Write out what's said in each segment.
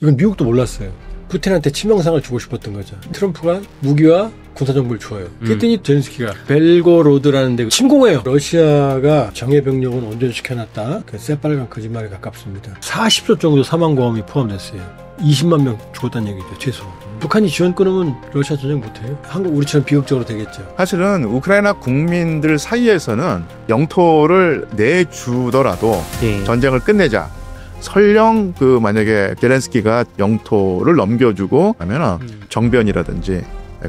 이건 미국도 몰랐어요. 푸틴한테 치명상을 주고 싶었던 거죠. 트럼프가 무기와 군사정보를 줘요. 그랬더니 젤렌스키가 벨고로드라는 데 침공해요. 러시아가 정예병력은 온전시켜놨다. 그 새빨간 거짓말에 가깝습니다. 40조 정도 사망보험이 포함됐어요. 20만 명 죽었다는 얘기죠. 최소. 북한이 지원 끊으면 러시아 전쟁 못해요. 한국 우리처럼 비극적으로 되겠죠. 사실은 우크라이나 국민들 사이에서는 영토를 내주더라도 네. 전쟁을 끝내자. 설령 만약에 젤렌스키가 영토를 넘겨주고 하면은 정변이라든지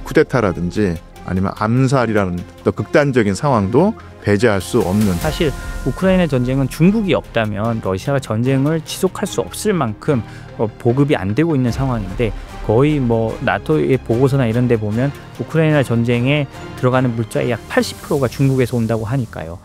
쿠데타라든지 아니면 암살이라는 또 극단적인 상황도 배제할 수 없는. 사실 우크라이나 전쟁은 중국이 없다면 러시아가 전쟁을 지속할 수 없을 만큼 보급이 안 되고 있는 상황인데 거의 나토의 보고서나 이런 데 보면 우크라이나 전쟁에 들어가는 물자의 약 80%가 중국에서 온다고 하니까요.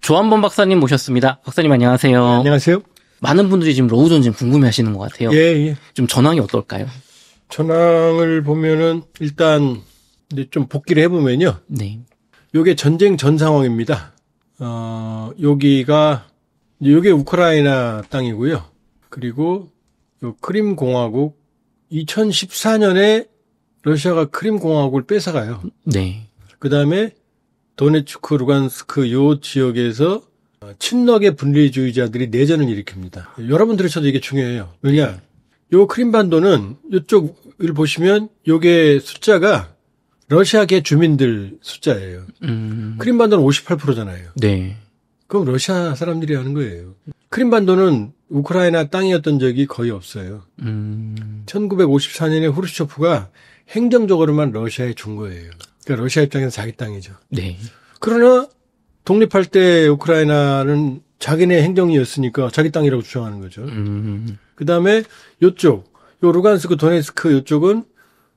조한범 박사님 모셨습니다. 박사님 안녕하세요. 네, 안녕하세요. 많은 분들이 지금 로우 전쟁 궁금해하시는 것 같아요. 예. 좀 전황이 어떨까요? 전황을 보면은 일단 이제 좀 복기를 해보면요. 네. 요게 전쟁 전 상황입니다. 요게 우크라이나 땅이고요. 그리고 요 크림 공화국 2014년에 러시아가 크림 공화국을 뺏어가요. 네. 그다음에 도네츠크, 루간스크 요 지역에서 친러계 분리주의자들이 내전을 일으킵니다. 여러분 들으셔도 이게 중요해요. 왜냐? 요 크림반도는 이쪽을 보시면 요게 숫자가 러시아계 주민들 숫자예요. 크림반도는 58%잖아요. 네. 그럼 러시아 사람들이 하는 거예요. 크림반도는 우크라이나 땅이었던 적이 거의 없어요. 1954년에 후르츠초프가 행정적으로만 러시아에 준 거예요. 그러니까 러시아 입장에서 자기 땅이죠. 네. 그러나 독립할 때 우크라이나는 자기네 행정이었으니까 자기 땅이라고 주장하는 거죠. 그다음에 요 루간스크, 도네츠크 요쪽은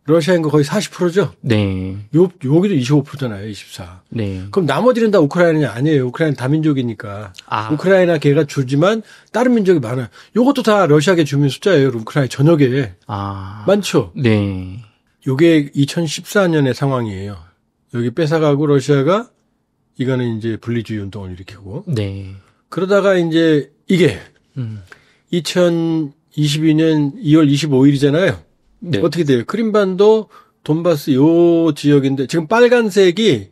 러시아인 거 거의 40%죠? 네. 여기도 25%잖아요, 24. 네. 그럼 나머지는 다 우크라이나냐? 아니에요. 우크라이나 다민족이니까. 우크라이나 계가 주지만 다른 민족이 많아요. 요것도 다 러시아계 주민 숫자예요, 우크라이나 전역에. 많죠? 네. 요게 2014년의 상황이에요. 여기 뺏어가고 러시아가 이거는 이제 분리주의 운동을 일으키고. 네. 그러다가 이제 이게 2022년 2월 25일이잖아요. 네. 어떻게 돼요? 크림반도 돈바스 요 지역인데 지금 빨간색이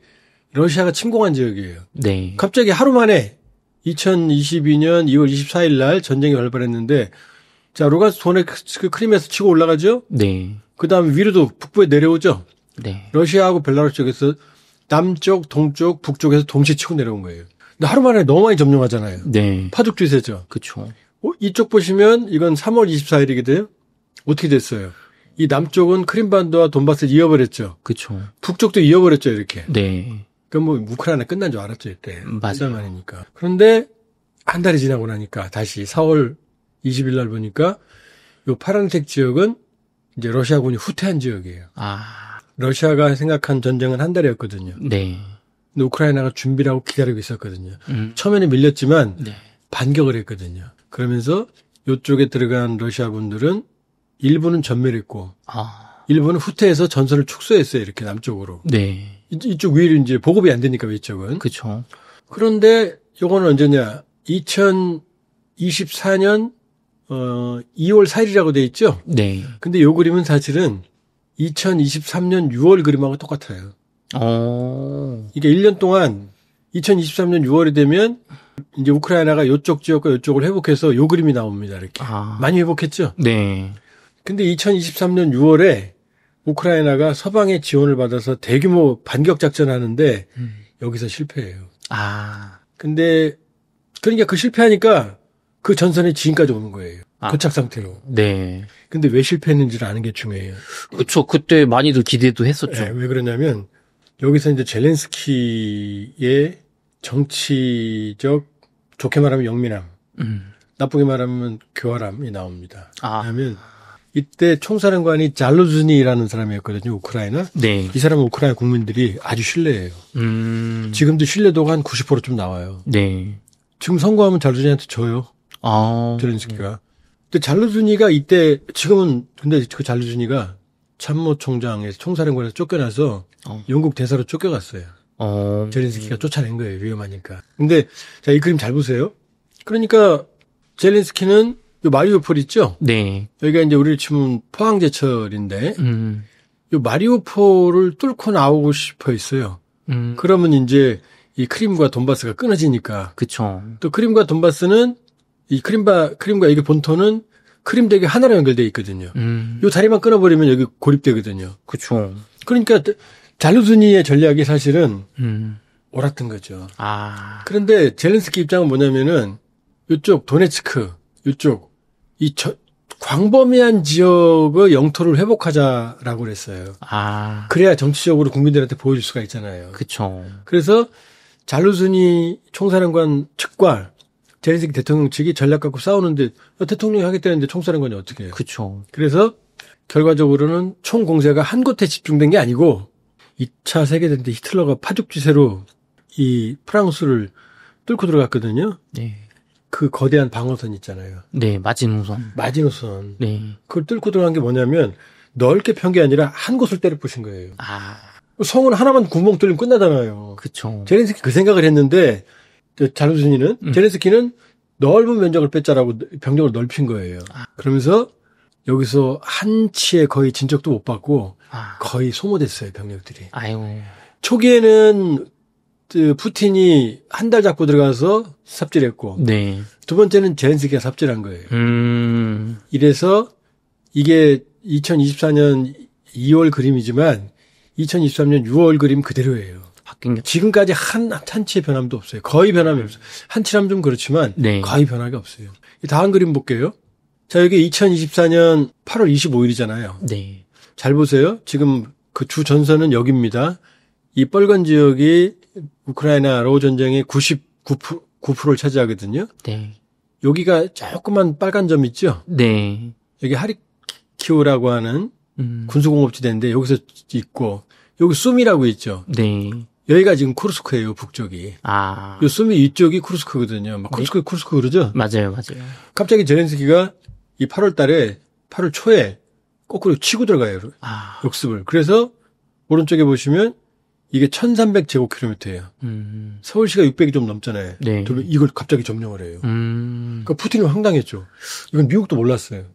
러시아가 침공한 지역이에요. 네. 갑자기 하루 만에 2022년 2월 24일 날 전쟁이 발발했는데 자, 루간스 도네츠크 크림에서 치고 올라가죠? 네. 그다음에 위로도 북부에 내려오죠? 네. 러시아하고 벨라루스 쪽에서 남쪽, 동쪽, 북쪽에서 동시에 치고 내려온 거예요. 근데 하루 만에 너무 많이 점령하잖아요. 네. 파죽지세죠. 그쵸. 이쪽 보시면 이건 3월 24일이거든요. 어떻게 됐어요? 이 남쪽은 크림반도와 돈바스를 이어버렸죠. 그쵸. 북쪽도 이어버렸죠, 이렇게. 네. 그럼 우크라이나 끝난 줄 알았죠, 이때. 맞아요. 한 달 만이니까. 그런데 한 달이 지나고 나니까 다시 4월 20일 날 보니까 요 파란색 지역은 이제 러시아군이 후퇴한 지역이에요. 러시아가 생각한 전쟁은 한 달이었거든요. 네. 근데 우크라이나가 준비를 하고 기다리고 있었거든요. 처음에는 밀렸지만 네. 반격을 했거든요. 그러면서 요쪽에 들어간 러시아군들은 일부는 전멸했고 일부는 후퇴해서 전선을 축소했어요. 이렇게 남쪽으로. 네. 이쪽 위로 이제 보급이 안 되니까 이쪽은. 그쵸. 그런데 요거는 언제냐? 2024년 2월 4일이라고 돼 있죠? 네. 근데 요 그림은 사실은 2023년 6월 그림하고 똑같아요. 이게 1년 동안 2023년 6월이 되면 이제 우크라이나가 요쪽 지역과 요쪽을 회복해서 요 그림이 나옵니다. 이렇게. 많이 회복했죠? 네. 근데 2023년 6월에 우크라이나가 서방의 지원을 받아서 대규모 반격 작전을 하는데 여기서 실패해요. 근데 그러니까 그 실패하니까 그 전선이 지금까지 오는 거예요. 고착 상태로. 네. 근데 왜 실패했는지를 아는 게 중요해요. 그쵸. 그때 많이들 기대도 했었죠. 네, 왜 그러냐면 여기서 이제 젤렌스키의 정치적 좋게 말하면 영민함, 나쁘게 말하면 교활함이 나옵니다. 왜냐하면 이때 총사령관이 잘루즈니라는 사람이었거든요. 우크라이나. 네. 이 사람은 우크라이나 국민들이 아주 신뢰해요. 지금도 신뢰도가 한 90% 좀 나와요. 네. 지금 선거하면 잘루즈니한테 져요. 젤렌스키가. 근데 잘루즈니가 이때 지금은 근데 그 잘루즈니가 참모총장에서 총사령관에서 쫓겨나서 영국 대사로 쫓겨갔어요. 젤렌스키가 쫓아낸 거예요. 위험하니까. 근데 자, 이 그림 잘 보세요. 그러니까 젤렌스키는 요 마리우폴 있죠? 네. 여기가 이제 우리를 치면 포항제철인데 요 마리우폴을 뚫고 나오고 싶어 했어요. 그러면 이제 이 크림과 돈바스가 끊어지니까. 그쵸. 또 크림과 돈바스는 이 크림과 이게 본토는 크림 대교 하나로 연결돼 있거든요. 요 다리만 끊어버리면 여기 고립되거든요. 그쵸. 그러니까 잘루즈니의 전략이 사실은 옳았던 거죠. 그런데 젤렌스키 입장은 뭐냐면은 이쪽 도네츠크, 이쪽 광범위한 지역의 영토를 회복하자라고 그랬어요. 그래야 정치적으로 국민들한테 보여줄 수가 있잖아요. 그쵸. 그래서 잘루즈니 총사령관 측과 젤렌스키 대통령 측이 전략 갖고 싸우는데 대통령이 하겠다는데 총사령관이 어떻게 해요? 그쵸. 그래서 결과적으로는 총 공세가 한 곳에 집중된 게 아니고 2차 세계대전 때 히틀러가 파죽지세로 이 프랑스를 뚫고 들어갔거든요. 네. 그 거대한 방어선 있잖아요. 네, 마지노선. 마지노선. 네. 그걸 뚫고 들어간 게 뭐냐면 넓게 편 게 아니라 한 곳을 때려 부신 거예요. 성은 하나만 구멍 뚫리면 끝나잖아요. 그쵸. 젤렌스키 그 생각을 했는데 잘루즈니는 젤렌스키는 넓은 면적을 뺏자라고 병력을 넓힌 거예요. 그러면서 여기서 한치의 거의 진적도 못 받고 거의 소모됐어요, 병력들이. 초기에는 푸틴이 한 달 잡고 들어가서 삽질했고 네. 두 번째는 젤렌스키가 삽질한 거예요. 이래서 이게 2024년 2월 그림이지만 2023년 6월 그림 그대로예요. 바뀐 게 지금까지 한치의 변함도 없어요. 거의 변함이 없어요. 한치라면 좀 그렇지만 네. 거의 변화가 없어요. 다음 그림 볼게요. 자, 여기 2024년 8월 25일이잖아요. 네. 잘 보세요. 지금 그 주 전선은 여기입니다. 이 빨간 지역이 우크라이나 러우 전쟁의 99%를 차지하거든요. 네. 여기가 조그만 빨간 점 있죠? 네. 여기 하리키우라고 하는 군수공업지대인데 여기서 있고 여기 수미라고 있죠? 네. 여기가 지금 쿠르스크예요, 북쪽이. 요 수미 이쪽이 쿠르스크거든요. 막 쿠르스크 그러죠? 맞아요. 갑자기 젤렌스키가 이 8월 달에 8월 초에 거꾸로 치고 들어가요. 역습을. 그래서 오른쪽에 보시면 이게 1300제곱킬로미터예요. 서울시가 600이 좀 넘잖아요. 네. 이걸 갑자기 점령을 해요. 그러니까 푸틴은 황당했죠. 이건 미국도 몰랐어요.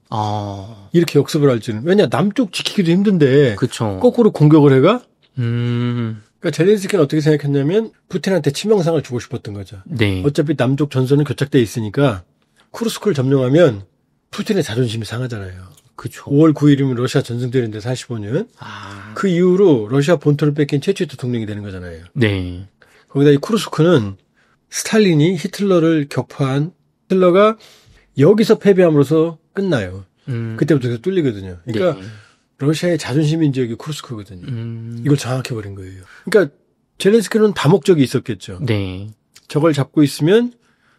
이렇게 역습을 할 줄은. 왜냐, 남쪽 지키기도 힘든데 그쵸. 거꾸로 공격을 해가? 그러니까 젤렌스키는 어떻게 생각했냐면 푸틴한테 치명상을 주고 싶었던 거죠. 네. 어차피 남쪽 전선은 교착돼 있으니까 쿠르스크를 점령하면 푸틴의 자존심이 상하잖아요. 그쵸. 5월 9일이면 러시아 전승되는데 45년. 그 이후로 러시아 본토를 뺏긴 최초의 대통령이 되는 거잖아요. 네. 거기다 이 쿠르스크는 스탈린이 히틀러를 격파한 히틀러가 여기서 패배함으로써 끝나요. 그때부터 계속 뚫리거든요. 그러니까 네. 러시아의 자존심인 지역이 쿠르스크거든요. 이걸 장악해버린 거예요. 그러니까 젤렌스키는 다목적이 있었겠죠. 네. 저걸 잡고 있으면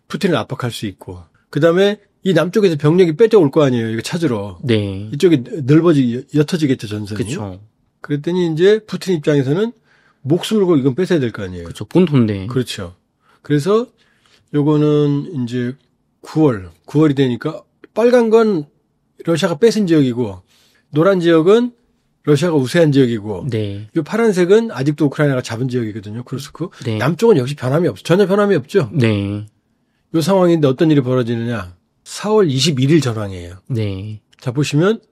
푸틴을 압박할 수 있고 그다음에 이 남쪽에서 병력이 뺏어올 거 아니에요. 이거 찾으러. 네. 이쪽이 옅어지겠죠, 전선이. 그쵸. 그랬더니 이제 푸틴 입장에서는 목숨을 걸고 이건 뺏어야 될 거 아니에요. 그쵸. 본토인데. 그렇죠. 그래서 요거는 이제 9월이 되니까 빨간 건 러시아가 뺏은 지역이고 노란 지역은 러시아가 우세한 지역이고 네. 요 파란색은 아직도 우크라이나가 잡은 지역이거든요. 쿠르스크. 네. 남쪽은 역시 변함이 없어. 전혀 변함이 없죠. 네. 요 상황인데 어떤 일이 벌어지느냐. 4월 21일 전황이에요. 네. 자, 보시면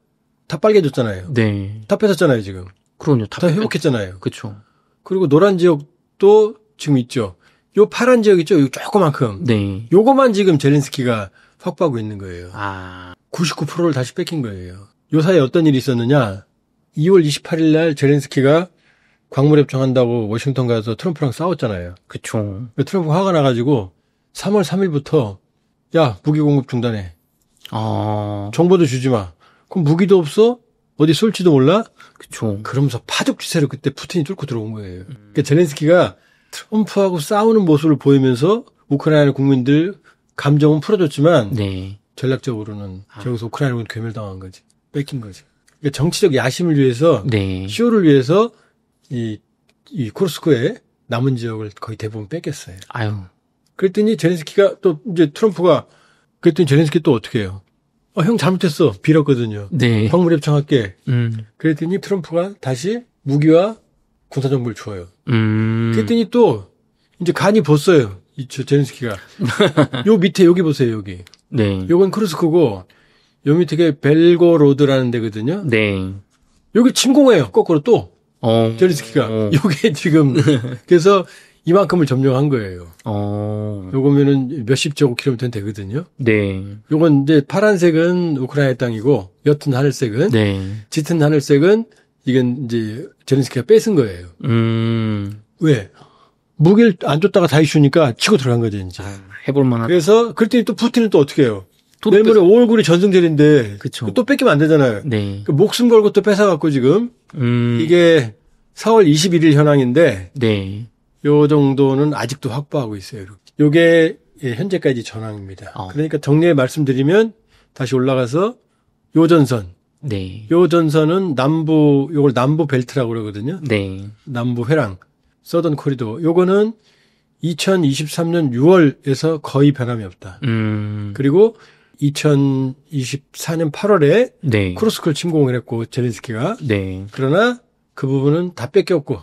다 빨개졌잖아요. 네. 다 뺏었잖아요, 지금. 그럼요. 다 회복했잖아요. 그쵸. 그리고 노란 지역도 지금 있죠. 요 파란 지역 있죠? 요 조그만큼. 네. 요거만 지금 젤렌스키가 확보하고 있는 거예요. 99%를 다시 뺏긴 거예요. 요 사이에 어떤 일이 있었느냐. 2월 28일 날 젤렌스키가 광물협정한다고 워싱턴 가서 트럼프랑 싸웠잖아요. 그쵸. 트럼프가 화가 나가지고 3월 3일부터 야, 무기 공급 중단해. 정보도 주지 마. 그럼 무기도 없어? 어디 쏠지도 몰라? 그쵸. 그러면서 파죽지세로 그때 푸틴이 뚫고 들어온 거예요. 그러니까 젤렌스키가 트럼프하고 싸우는 모습을 보이면서 우크라이나 국민들 감정은 풀어줬지만 네. 전략적으로는 저기서 우크라이나군 괴멸당한 거지. 뺏긴 거지. 그러니까 정치적 야심을 위해서 네. 쇼를 위해서 이 쿠르스크의 남은 지역을 거의 대부분 뺏겼어요. 아유. 그랬더니 젤렌스키가 또 이제 트럼프가 그랬더니 젤렌스키 또 어떻게 해요? 형 잘못했어. 빌었거든요. 네. 광물협정할게. 그랬더니 트럼프가 다시 무기와 군사정보를 줘요. 그랬더니 또 이제 간이 벗어요. 제렌스키가. 요 밑에 여기 보세요. 여기. 네. 요건 크루스크고 요 밑에 벨고로드라는 데거든요. 네. 여기 침공해요. 거꾸로 또. 제렌스키가. 요게 지금 그래서 이만큼을 점령한 거예요. 요거면은 몇십 제곱킬로미터는 되거든요. 네. 요건 이제 파란색은 우크라이나 땅이고 옅은 하늘색은 네. 짙은 하늘색은 이건 이제 제렌스키가 뺏은 거예요. 왜? 무기를 안 줬다가 다 이슈니까 치고 들어간 거죠, 이제. 해볼 만한. 그래서 그랬더니 또 푸틴은 또 어떻게 해요? 내일 모레 5월 9일 전승절인데 그쵸. 또 뺏기면 안 되잖아요. 네. 그 목숨 걸고 또 뺏어갖고 지금 이게 4월 21일 현황인데 네. 요 정도는 아직도 확보하고 있어요. 요게 현재까지 전황입니다. 그러니까 정리해 말씀드리면 다시 올라가서 요 전선. 네. 요 전선은 요걸 남부 벨트라고 그러거든요. 네. 남부 회랑. 서던 코리도. 요거는 2023년 6월에서 거의 변함이 없다. 그리고 2024년 8월에 네. 크루스크를 침공을 했고 제렌스키가. 네. 그러나 그 부분은 다 뺏겼고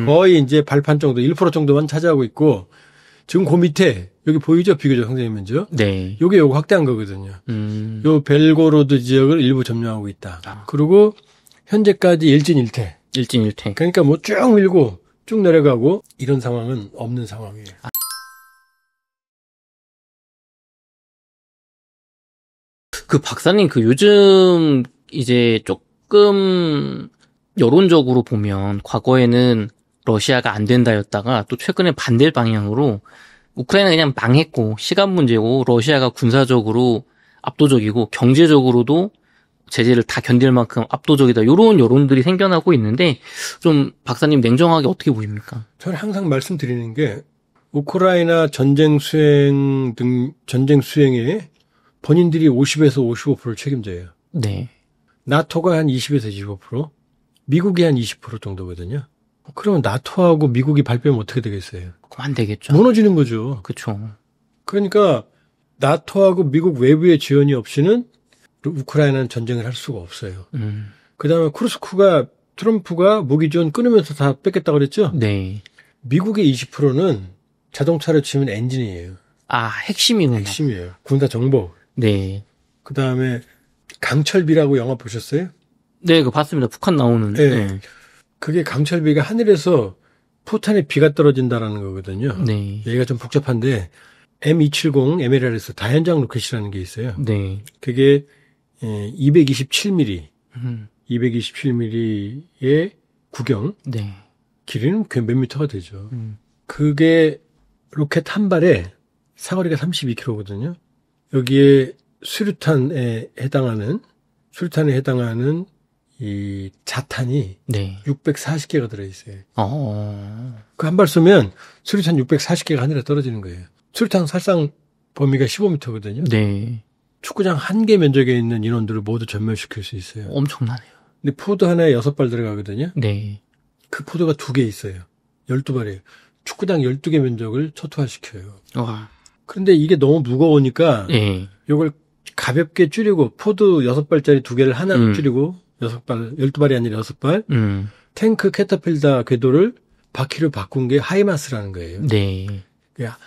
거의 이제 발판 정도 1% 정도만 차지하고 있고 지금 그 밑에 여기 보이죠? 비교적 선생님 먼저. 네. 요거 확대한 거거든요. 요 벨고로드 지역을 일부 점령하고 있다. 그리고 현재까지 일진일퇴. 일진일퇴. 그러니까 뭐 쭉 밀고 쭉 내려가고 이런 상황은 없는 상황이에요. 그 박사님 그 요즘 이제 조금 여론적으로 보면 과거에는 러시아가 안 된다였다가 또 최근에 반대 방향으로 우크라이나 그냥 망했고 시간 문제고 러시아가 군사적으로 압도적이고 경제적으로도 제재를 다 견딜 만큼 압도적이다. 이런 여론들이 생겨나고 있는데 좀 박사님 냉정하게 어떻게 보입니까? 저는 항상 말씀드리는 게 우크라이나 전쟁 수행에 본인들이 50에서 55%를 책임져요. 네. 나토가 한 20에서 25%, 미국이 한 20% 정도거든요. 그러면 나토하고 미국이 발표하면 어떻게 되겠어요? 그럼 안 되겠죠. 무너지는 거죠. 그렇죠. 그러니까 나토하고 미국 외부의 지원이 없이는 우크라이나는 전쟁을 할 수가 없어요. 그다음에 트럼프가 무기 지원 끊으면서 다 뺏겠다고 그랬죠? 네. 미국의 20%는 자동차로 치면 엔진이에요. 아, 핵심이구나. 핵심이에요. 군사 정보. 네. 그다음에 강철비라고 영화 보셨어요? 네, 그 봤습니다. 북한 나오는. 네. 네. 그게 강철비가 하늘에서 포탄에 비가 떨어진다라는 거거든요. 네. 얘가 좀 복잡한데 M270 MLRS 다연장 로켓이라는 게 있어요. 네. 그게 227mm, 227mm의 구경. 네. 길이는 몇 미터가 되죠. 그게 로켓 한 발에 사거리가 32km거든요. 여기에 수류탄에 해당하는 이 자탄이 네. 640개가 들어있어요. 그 한 발 쏘면 수류탄 640개가 하늘에 떨어지는 거예요. 수류탄 살상 범위가 15m거든요. 네. 축구장 한 개 면적에 있는 인원들을 모두 전멸시킬 수 있어요. 엄청나네요. 근데 포드 하나에 6발 들어가거든요. 네. 그 포드가 2개 있어요. 12발이에요. 축구장 12개 면적을 초토화시켜요. 와. 그런데 이게 너무 무거우니까 네. 이걸 가볍게 줄이고 포드 6발짜리 2개를 하나로 줄이고 6발, 12발이 아니라 6발 탱크 캐터필더 궤도를 바퀴로 바꾼 게 하이마스라는 거예요. 네.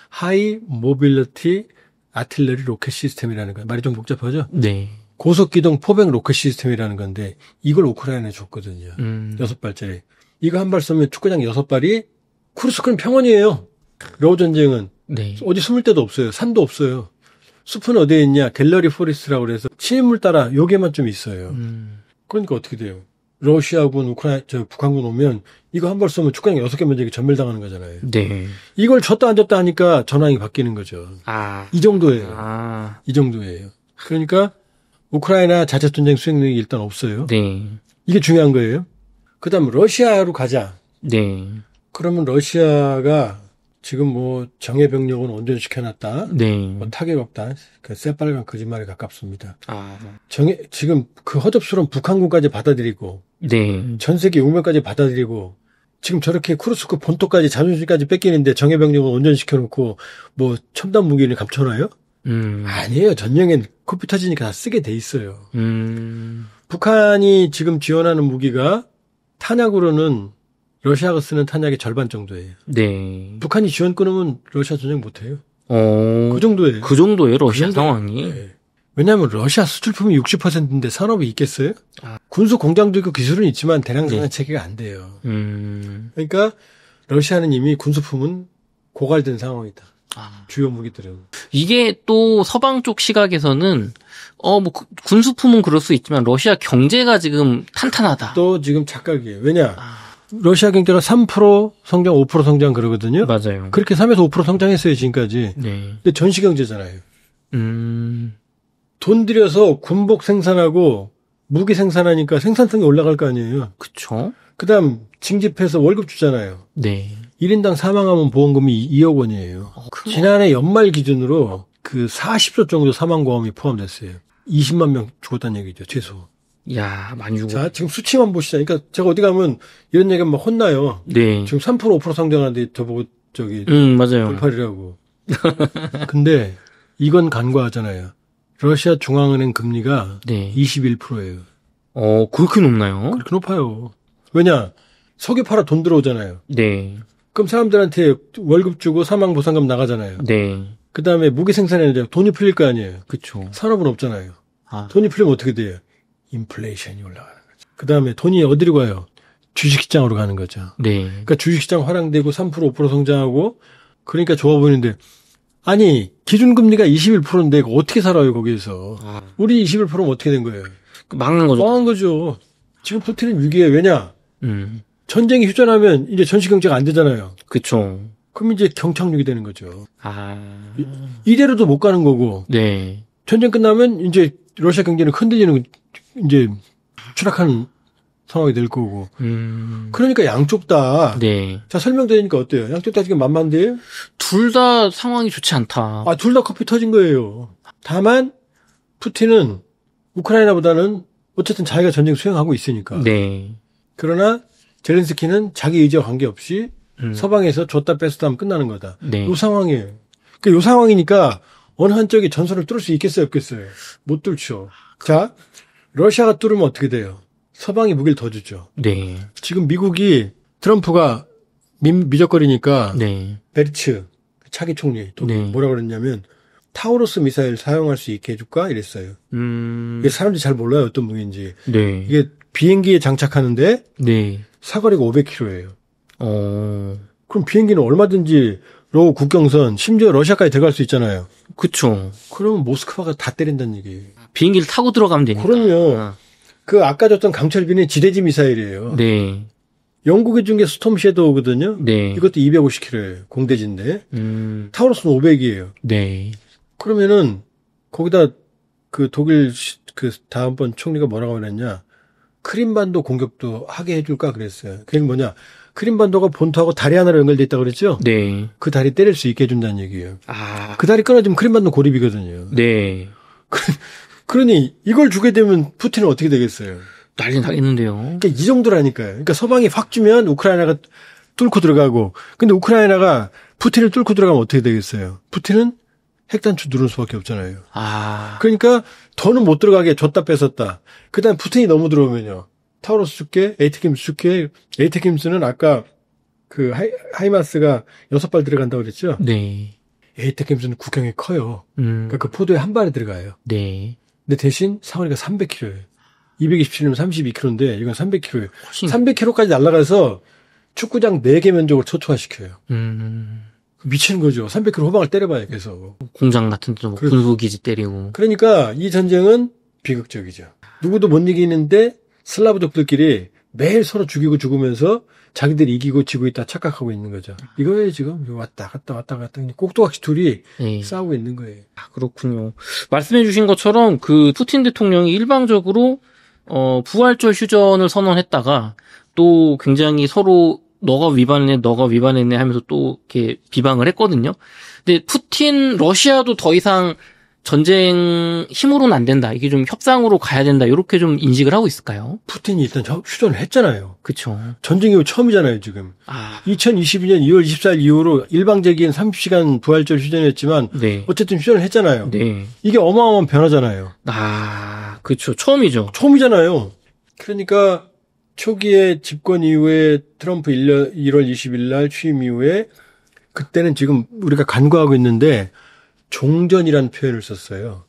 하이 모빌리티 아틀러리 로켓 시스템이라는 거예요. 말이 좀 복잡하죠? 네. 고속기동 포백 로켓 시스템이라는 건데 이걸 우크라이나에 줬거든요. 6발짜리. 이거 한 발 쏘면 축구장 6발이 크루스크는 평원이에요. 러우 전쟁은. 네. 어디 숨을 데도 없어요. 산도 없어요. 숲은 어디에 있냐? 갤러리 포레스트라고 그래서 시민물 따라 여기에만 좀 있어요. 그러니까 어떻게 돼요? 러시아군, 북한군 오면 이거 한 발 쏘면 축구장 6개 면적이 전멸당하는 거잖아요. 네. 이걸 줬다 안 줬다 하니까 전황이 바뀌는 거죠. 이 정도예요. 이 정도예요. 그러니까 우크라이나 자체 전쟁 수행력이 일단 없어요. 네. 이게 중요한 거예요. 그다음 러시아로 가자. 네. 그러면 러시아가 지금 뭐 정예 병력은 온전시켜놨다. 네. 뭐 타격 없다. 그 새빨간 거짓말에 가깝습니다. 아. 지금 그 허접스러운 북한군까지 받아들이고, 네. 전 세계 용병까지 받아들이고, 지금 저렇게 크루스크 본토까지 자존심까지 뺏기는데 정예 병력을 온전시켜놓고 뭐 첨단 무기를 감춰놔요? 아니에요. 전쟁엔 코피 터지니까 다 쓰게 돼 있어요. 북한이 지금 지원하는 무기가 탄약으로는 러시아가 쓰는 탄약의 절반 정도예요. 네. 북한이 지원 끊으면 러시아 전쟁 못해요. 그 정도예요. 그 정도예요, 러시아 상황이. 네. 왜냐하면 러시아 수출품이 60%인데 산업이 있겠어요? 군수 공장도 있고 기술은 있지만 대량 생산 체계가 안 돼요. 그러니까 러시아는 이미 군수품은 고갈된 상황이다. 주요 무기들은. 이게 또 서방 쪽 시각에서는 군수품은 그럴 수 있지만 러시아 경제가 지금 탄탄하다. 또 지금 착각이에요. 왜냐? 러시아 경제가 3% 성장, 5% 성장 그러거든요. 맞아요. 그렇게 3에서 5% 성장했어요, 지금까지. 네. 근데 전시 경제잖아요. 돈 들여서 군복 생산하고 무기 생산하니까 생산성이 올라갈 거 아니에요. 그쵸. 그다음 징집해서 월급 주잖아요. 네. 1인당 사망하면 보험금이 2억 원이에요. 지난해 연말 기준으로 그 40조 정도 사망보험이 포함됐어요. 20만 명 죽었다는 얘기죠, 최소. 야, 많이 죽었. 자, 지금 수치만 보시자. 그러니까 제가 어디 가면 이런 얘기하면 막 혼나요. 네. 지금 3% 5% 성장하는데 저보고 맞아요. 돌팔이라고. 근데 이건 간과하잖아요. 러시아 중앙은행 금리가 네. 21%예요. 그렇게 높나요? 그렇게 높아요. 왜냐? 석유 팔아 돈 들어오잖아요. 네. 그럼 사람들한테 월급 주고 사망보상금 나가잖아요. 네. 그 다음에 무기 생산했는데 돈이 풀릴 거 아니에요. 그쵸. 산업은 없잖아요. 돈이 풀리면 어떻게 돼요? 인플레이션이 올라가는 거죠. 그 다음에 돈이 어디로 가요? 주식시장으로 가는 거죠. 네. 그러니까 주식시장 활황되고 3% 5% 성장하고 그러니까 좋아 보이는데 아니 기준금리가 21%인데 어떻게 살아요 거기에서. 우리 21%면 어떻게 된 거예요? 망한 거죠. 망한 거죠. 지금 푸틴은 위기예요. 왜냐? 전쟁이 휴전하면 이제 전시경제가 안 되잖아요. 그쵸. 그럼 이제 경착륙이 되는 거죠. 이대로도 못 가는 거고. 네. 전쟁 끝나면 이제 러시아 경제는 흔들리는 이제 추락하는 상황이 될 거고. 그러니까 양쪽 다. 네. 자, 설명드리니까 어때요? 양쪽 다 지금 만만데요? 둘 다 상황이 좋지 않다. 둘 다 커피 터진 거예요. 다만, 푸틴은 우크라이나보다는 어쨌든 자기가 전쟁 수행하고 있으니까. 네. 그러나, 젤렌스키는 자기 의지와 관계없이 서방에서 줬다 뺐다 하면 끝나는 거다. 네. 이 상황이에요. 그러니까 이 상황이니까 어느 한쪽이 전선을 뚫을 수 있겠어요, 없겠어요? 못 뚫죠. 자, 러시아가 뚫으면 어떻게 돼요? 서방이 무기를 더 주죠. 네. 지금 미국이 트럼프가 미적거리니까 네. 베르츠 차기 총리 네. 뭐라 그랬냐면 타우루스 미사일 사용할 수 있게 해줄까 이랬어요. 이게 사람들이 잘 몰라요 어떤 무기인지. 네. 이게 비행기에 장착하는데 네. 사거리가 500km예요. 그럼 비행기는 얼마든지 로 국경선 심지어 러시아까지 들어갈 수 있잖아요. 그쵸. 그러면 모스크바가 다 때린다는 얘기예요. 비행기를 타고 들어가면 되니까. 그럼요. 그 아까 줬던 강철비는 지대지 미사일이에요. 네. 영국이 준 게 스톰 섀도우거든요. 네. 이것도 250km예요. 공대지인데. 타우루스는 500이에요. 네. 그러면은 거기다 그 독일 그 다음번 총리가 뭐라고 그랬냐. 크림반도 공격도 하게 해줄까 그랬어요. 그게 뭐냐. 크림반도가 본토하고 다리 하나로 연결돼 있다고 그랬죠? 네. 그 다리 때릴 수 있게 해준다는 얘기예요. 그 다리 끊어지면 크림반도 고립이거든요. 네. 그러니 이걸 주게 되면 푸틴은 어떻게 되겠어요? 난리 나겠는데요. 그러니까 이 정도라니까요. 그러니까 서방이 확 주면 우크라이나가 뚫고 들어가고, 근데 우크라이나가 푸틴을 뚫고 들어가면 어떻게 되겠어요? 푸틴은 핵단추 누를 수밖에 없잖아요. 그러니까 더는 못 들어가게 줬다 뺏었다. 그다음 푸틴이 너무 들어오면요. 타우루스 줄게, 에이테킴스 줄게. 에이테킴스는 아까 그 하이마스가 6발 들어간다고 그랬죠? 네. 에이테킴스는 국경이 커요. 그러니까 그 포도에 한 발에 들어가요. 네. 근데 대신 사거리가 300km예요. 227면 32km인데 이건 300km예요. 300km까지 날아가서 축구장 4개 면적을 초토화시켜요. 미치는 거죠. 300km 호방을 때려봐요, 계속. 공장 같은 데도 군부기지 때리고. 그러니까 이 전쟁은 비극적이죠. 누구도 못 이기는데 슬라브족들끼리 매일 서로 죽이고 죽으면서 자기들이 이기고 지고 있다 착각하고 있는 거죠. 이거예요, 지금. 왔다 갔다 꼭두각시 둘이 네. 싸우고 있는 거예요. 그렇군요. 말씀해 주신 것처럼 그 푸틴 대통령이 일방적으로 부활절 휴전을 선언했다가 또 굉장히 서로 너가 위반했네 하면서 또 이렇게 비방을 했거든요. 근데 러시아도 더 이상 전쟁 힘으로는 안 된다. 이게 좀 협상으로 가야 된다. 이렇게 좀 인식을 하고 있을까요? 푸틴이 일단 휴전을 했잖아요. 그렇죠. 전쟁 이후 처음이잖아요, 지금. 아, 2022년 2월 24일 이후로 일방적인 30시간 부활절 휴전이었지만 네. 어쨌든 휴전을 했잖아요. 네. 이게 어마어마한 변화잖아요. 아, 그렇죠. 처음이죠. 처음이잖아요. 그러니까 초기에 집권 이후에 트럼프 1월 20일 날 취임 이후에 그때는 지금 우리가 간과하고 있는데 종전이라는 표현을 썼어요.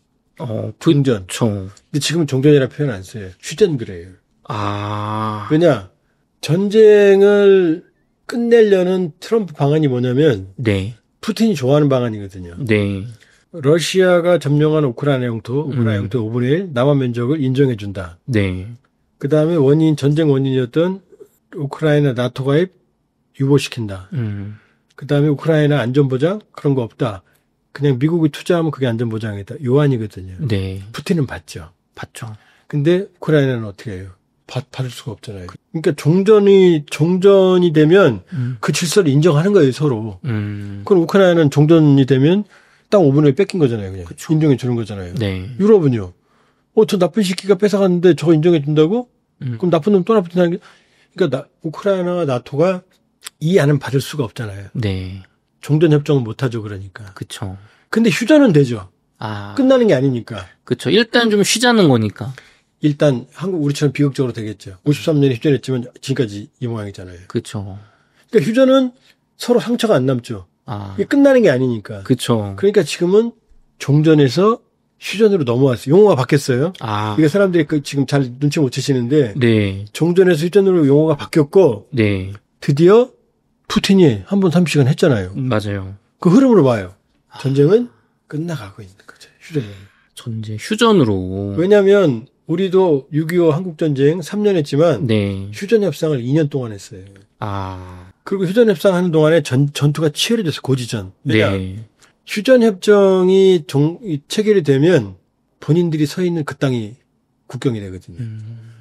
종전. 그렇죠. 근데 지금은 종전이라는 표현 안 써요. 휴전 그래요. 아, 왜냐? 전쟁을 끝내려는 트럼프 방안이 뭐냐면 네. 푸틴이 좋아하는 방안이거든요. 네. 러시아가 점령한 우크라이나 영토 5분의 1 남한 면적을 인정해 준다. 네. 그다음에 전쟁 원인이었던 우크라이나 나토 가입 유보시킨다. 그다음에 우크라이나 안전보장 그런 거 없다. 그냥 미국이 투자하면 그게 안전보장이다. 요한이거든요. 네. 푸틴은 받죠. 봤죠. 근데 우크라이나는 어떻게 해요? 받을 수가 없잖아요. 그러니까 종전이 되면 그 질서를 인정하는 거예요, 서로. 그럼 우크라이나는 종전이 되면 땅 5분의 1 뺏긴 거잖아요, 그냥. 그쵸. 인정해 주는 거잖아요. 네. 유럽은요. 저 나쁜 새끼가 뺏어갔는데 저거 인정해 준다고? 그럼 나쁜 놈 또 나쁜 놈 하는 게. 그러니까 우크라이나와 나토가 이 안은 받을 수가 없잖아요. 네. 종전 협정은 못 하죠, 그러니까. 그쵸. 근데 휴전은 되죠. 아, 끝나는 게 아니니까. 그쵸. 일단 좀 쉬자는 거니까. 일단 우리처럼 비극적으로 되겠죠. 53년에 휴전했지만 지금까지 이 모양이잖아요. 그쵸. 그러니까 휴전은 서로 상처가 안 남죠. 아, 이게 끝나는 게 아니니까. 그쵸. 그러니까 지금은 종전에서 휴전으로 넘어왔어요. 용어가 바뀌었어요. 아, 이게 사람들이 지금 잘 눈치 못 채시는데 네. 종전에서 휴전으로 용어가 바뀌었고 네. 드디어 푸틴이 한 번 30시간 했잖아요. 맞아요. 그 흐름으로 봐요. 전쟁은 끝나가고 있는 거죠. 휴전은. 전쟁 휴전으로. 왜냐하면 우리도 6.25 한국전쟁 3년 했지만 네. 휴전협상을 2년 동안 했어요. 아, 그리고 휴전협상하는 동안에 전투가 치열해졌어요. 고지전. 왜냐? 네. 휴전협정이 체결이 되면 본인들이 서 있는 그 땅이 국경이 되거든요.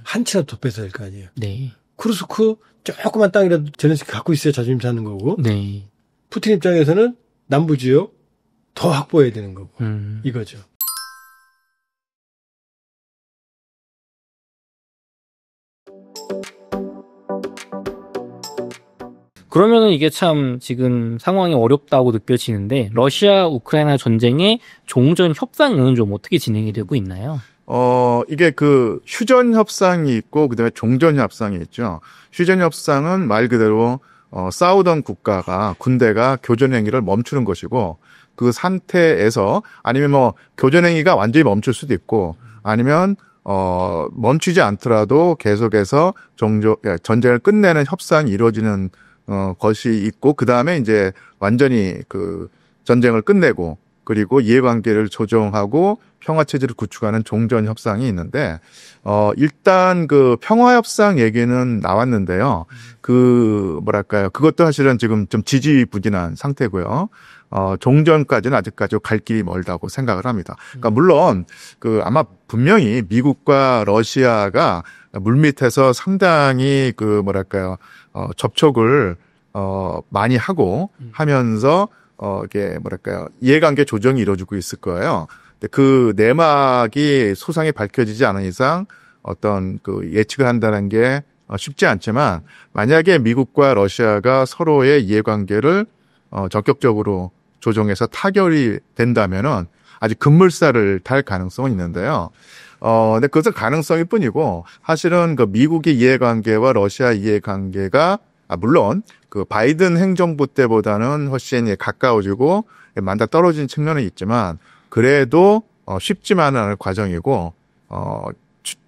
한 치라도 더 뺏어야 될 거 아니에요. 네. 쿠르스크 조그만 땅이라도 젤렌스키 갖고 있어야 자존심 사는 거고 네. 푸틴 입장에서는 남부 지역 더 확보해야 되는 거고 이거죠. 그러면은 이게 참 지금 상황이 어렵다고 느껴지는데 러시아 우크라이나 전쟁의 종전 협상은 좀 어떻게 진행이 되고 있나요? 이게 그 휴전 협상이 있고 그다음에 종전 협상이 있죠. 휴전 협상은 말 그대로 싸우던 군대가 교전 행위를 멈추는 것이고 그 상태에서 아니면 뭐 교전 행위가 완전히 멈출 수도 있고 아니면 멈추지 않더라도 계속해서 전쟁을 끝내는 협상이 이루어지는 것이 있고 그다음에 이제 완전히 그 전쟁을 끝내고 그리고 이해관계를 조정하고 평화체제를 구축하는 종전 협상이 있는데, 일단 그 평화협상 얘기는 나왔는데요. 그것도 사실은 지금 좀 지지부진한 상태고요. 종전까지는 아직까지 갈 길이 멀다고 생각을 합니다. 그러니까 물론, 아마 분명히 미국과 러시아가 물밑에서 상당히 접촉을, 많이 하고 하면서, 이해관계 조정이 이루어지고 있을 거예요. 그 내막이 소상히 밝혀지지 않은 이상 어떤 예측을 한다는 게 쉽지 않지만 만약에 미국과 러시아가 서로의 이해관계를 적극적으로 조정해서 타결이 된다면은 아주 급물살을 탈 가능성은 있는데요. 근데 그것은 가능성일 뿐이고 사실은 미국의 이해관계와 러시아 이해관계가 물론 바이든 행정부 때보다는 훨씬 가까워지고 만나 떨어진 측면은 있지만 그래도 쉽지만은 않은 과정이고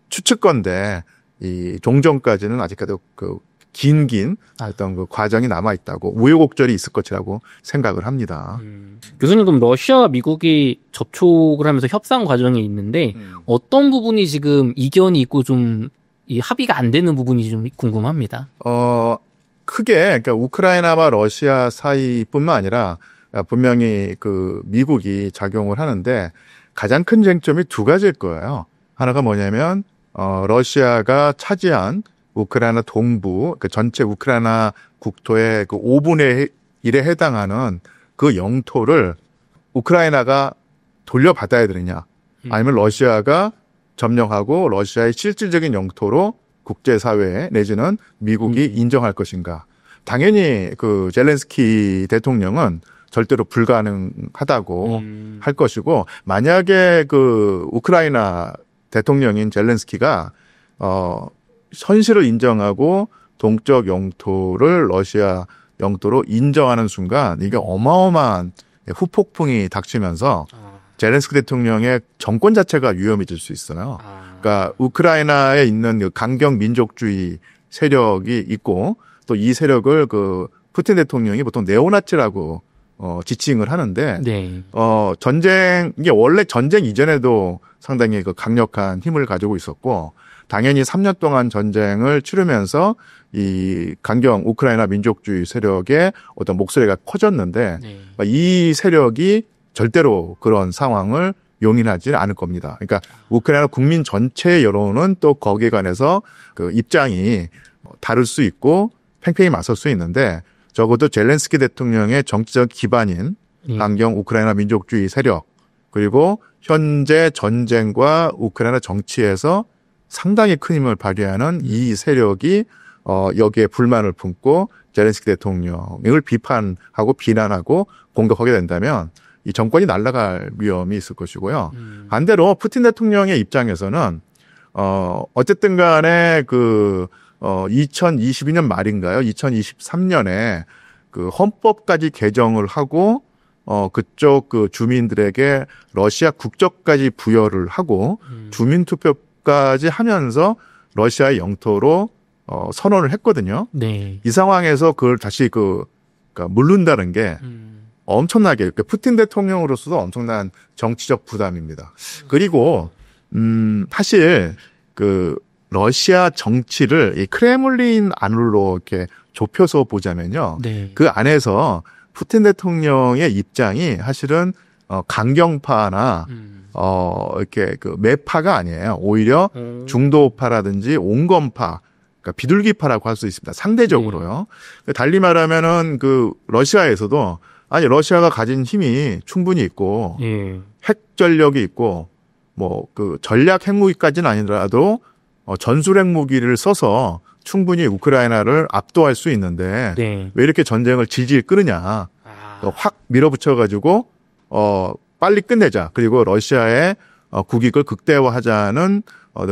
추측건데 이 종전까지는 아직까지 긴 어떤 과정이 남아 있다고 우여곡절이 있을 것이라고 생각을 합니다. 교수님 그럼 러시아와 미국이 접촉을 하면서 협상 과정이 있는데 어떤 부분이 지금 이견이 있고 좀 이 합의가 안 되는 부분이 좀 궁금합니다. 크게 그러니까 우크라이나와 러시아 사이뿐만 아니라 분명히 미국이 작용을 하는데 가장 큰 쟁점이 두 가지일 거예요. 하나가 뭐냐면 러시아가 차지한 우크라이나 동부 전체 우크라이나 국토의 5분의 1에 해당하는 그 영토를 우크라이나가 돌려받아야 되느냐, 아니면 러시아가 점령하고 러시아의 실질적인 영토로 국제사회 내지는 미국이 인정할 것인가. 당연히 그 젤렌스키 대통령은 절대로 불가능하다고 할 것이고, 만약에 그 우크라이나 대통령인 젤렌스키가 현실을 인정하고 동쪽 영토를 러시아 영토로 인정하는 순간 이게 어마어마한 후폭풍이 닥치면서 젤렌스키 대통령의 정권 자체가 위험해질 수 있어요. 그러니까 우크라이나에 있는 그 강경 민족주의 세력이 있고, 또 이 세력을 그 푸틴 대통령이 보통 네오나치라고 지칭을 하는데, 네. 이게 원래 전쟁 이전에도 상당히 그 강력한 힘을 가지고 있었고, 당연히 3년 동안 전쟁을 치르면서 이 강경 우크라이나 민족주의 세력의 어떤 목소리가 커졌는데, 네. 이 세력이 절대로 그런 상황을 용인하지 않을 겁니다. 그러니까 우크라이나 국민 전체의 여론은 또 거기에 관해서 그 입장이 다를 수 있고 팽팽히 맞설 수 있는데, 적어도 젤렌스키 대통령의 정치적 기반인 강경 우크라이나 민족주의 세력, 그리고 현재 전쟁과 우크라이나 정치에서 상당히 큰 힘을 발휘하는 이 세력이 여기에 불만을 품고 젤렌스키 대통령을 비판하고 비난하고 공격하게 된다면 이 정권이 날아갈 위험이 있을 것이고요. 반대로 푸틴 대통령의 입장에서는 어쨌든 간에 2022년 말인가요? 2023년에 그 헌법까지 개정을 하고 그쪽 그 주민들에게 러시아 국적까지 부여를 하고 주민투표까지 하면서 러시아의 영토로 선언을 했거든요. 네. 이 상황에서 그걸 다시 그러니까 물른다는 게 엄청나게, 푸틴 대통령으로서도 엄청난 정치적 부담입니다. 그리고 사실 러시아 정치를 이 크레물린 안으로 이렇게 좁혀서 보자면요. 네. 그 안에서 푸틴 대통령의 입장이 사실은 강경파나 이렇게 매파가 아니에요. 오히려 중도파라든지 온건파, 그러니까 비둘기파라고 할 수 있습니다. 상대적으로요. 달리 말하면은 러시아에서도 러시아가 가진 힘이 충분히 있고 예. 핵 전력이 있고 전략 핵무기까지는 아니더라도 전술 핵무기를 써서 충분히 우크라이나를 압도할 수 있는데 네. 왜 이렇게 전쟁을 질질 끄느냐. 확 밀어붙여가지고 빨리 끝내자. 그리고 러시아의 국익을 극대화하자는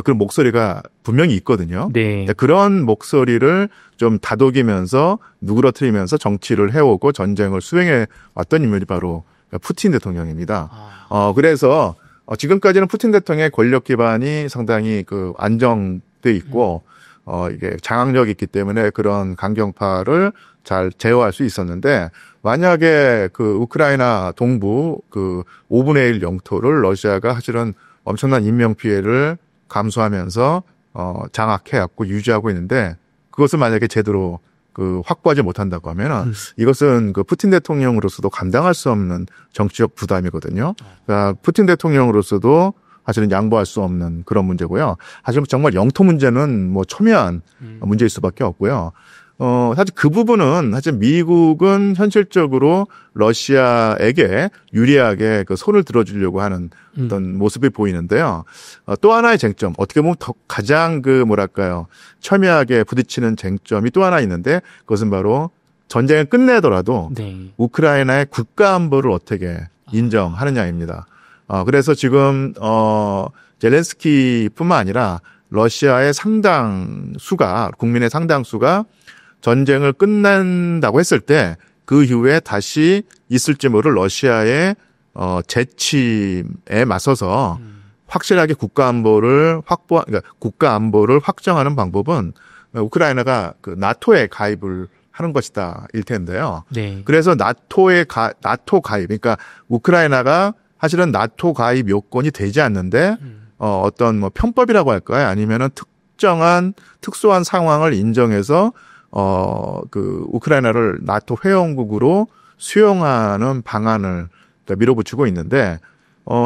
그런 목소리가 분명히 있거든요. 네. 그런 목소리를 좀 다독이면서 누그러뜨리면서 정치를 해오고 전쟁을 수행해 왔던 인물이 바로 푸틴 대통령입니다. 그래서 지금까지는 푸틴 대통령의 권력 기반이 상당히 안정돼 있고 이게 장악력이 있기 때문에 그런 강경파를 잘 제어할 수 있었는데, 만약에 우크라이나 동부 5분의 1 영토를 러시아가 사실은 엄청난 인명 피해를 감수하면서 장악해왔고 유지하고 있는데, 그것을 만약에 제대로 확보하지 못한다고 하면은 이것은 푸틴 대통령으로서도 감당할 수 없는 정치적 부담이거든요. 그러니까 푸틴 대통령으로서도 사실은 양보할 수 없는 그런 문제고요. 사실 정말 영토 문제는 첨예한 문제일 수밖에 없고요. 사실 그 부분은 사실 미국은 현실적으로 러시아에게 유리하게 손을 들어주려고 하는 어떤 모습이 보이는데요. 또 하나의 쟁점, 어떻게 보면 가장 첨예하게 부딪히는 쟁점이 또 하나 있는데, 그것은 바로 전쟁을 끝내더라도 네. 우크라이나의 국가안보를 어떻게 인정하느냐입니다. 그래서 지금 젤렌스키뿐만 아니라 러시아의 상당수가, 국민의 상당수가 전쟁을 끝낸다고 했을 때 그 이후에 다시 있을지 모를 러시아의 재침에 맞서서 확실하게 국가안보를 국가안보를 확정하는 방법은 우크라이나가 나토에 가입을 하는 것이다 일 텐데요. 네. 그래서 나토 가입, 그러니까 우크라이나가 사실은 나토 가입 요건이 되지 않는데 어떤 편법이라고 할까요? 아니면은 특수한 상황을 인정해서 우크라이나를 나토 회원국으로 수용하는 방안을 밀어붙이고 있는데,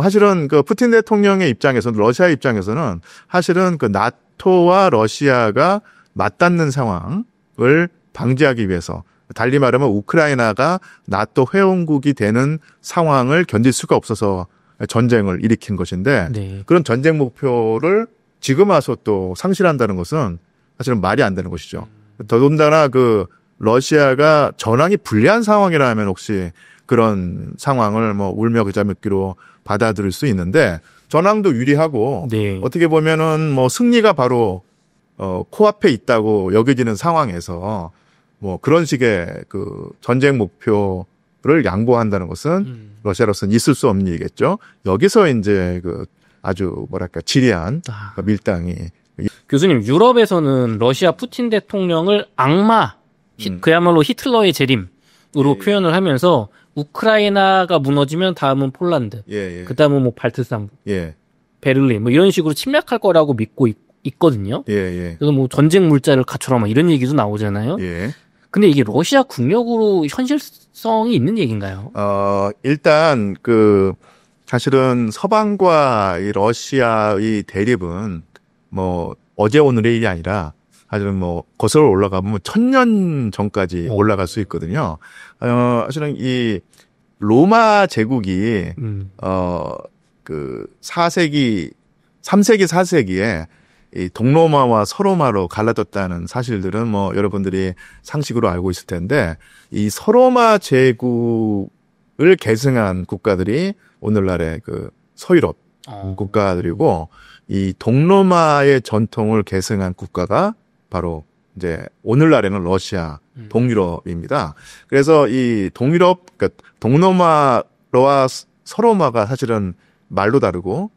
사실은 푸틴 대통령의 입장에서는, 러시아 입장에서는 사실은 나토와 러시아가 맞닿는 상황을 방지하기 위해서, 달리 말하면 우크라이나가 나토 회원국이 되는 상황을 견딜 수가 없어서 전쟁을 일으킨 것인데 네. 그런 전쟁 목표를 지금 와서 또 상실한다는 것은 사실은 말이 안 되는 것이죠. 더군다나 그 러시아가 전황이 불리한 상황이라면 혹시 그런 상황을 뭐 울며 겨자 먹기로 받아들일 수 있는데 전황도 유리하고 네. 어떻게 보면은 뭐 승리가 바로 코앞에 있다고 여겨지는 상황에서 뭐 그런 식의 그 전쟁 목표를 양보한다는 것은 러시아로서는 있을 수 없는 일이겠죠. 여기서 이제 그 아주 뭐랄까 지리한 그 밀당이. 교수님, 유럽에서는 러시아 푸틴 대통령을 악마, 그야말로 히틀러의 재림으로 예. 표현을 하면서 우크라이나가 무너지면 다음은 폴란드, 예, 예. 그다음은 뭐 발트삼국, 예. 베를린 뭐 이런 식으로 침략할 거라고 믿고 있거든요. 예, 예. 그래서 뭐 전쟁 물자를 갖춰라 막 이런 얘기도 나오잖아요. 예. 근데 이게 러시아 국력으로 현실성이 있는 얘기인가요? 일단 사실은 서방과 이 러시아의 대립은 뭐 어제 오늘의 일이 아니라 사실은 뭐 거슬러 올라가면 1000년 전까지 올라갈 수 있거든요. 사실은 이 로마 제국이 3세기 4세기에 이 동로마와 서로마로 갈라졌다는 사실들은 뭐 여러분들이 상식으로 알고 있을 텐데 이 서로마 제국을 계승한 국가들이 오늘날의 그 서유럽 국가들이고 이 동로마의 전통을 계승한 국가가 바로 이제 오늘날에는 러시아, 동유럽입니다. 그래서 이 동유럽, 그러니까 동로마와 서로마가 사실은 말도 다르고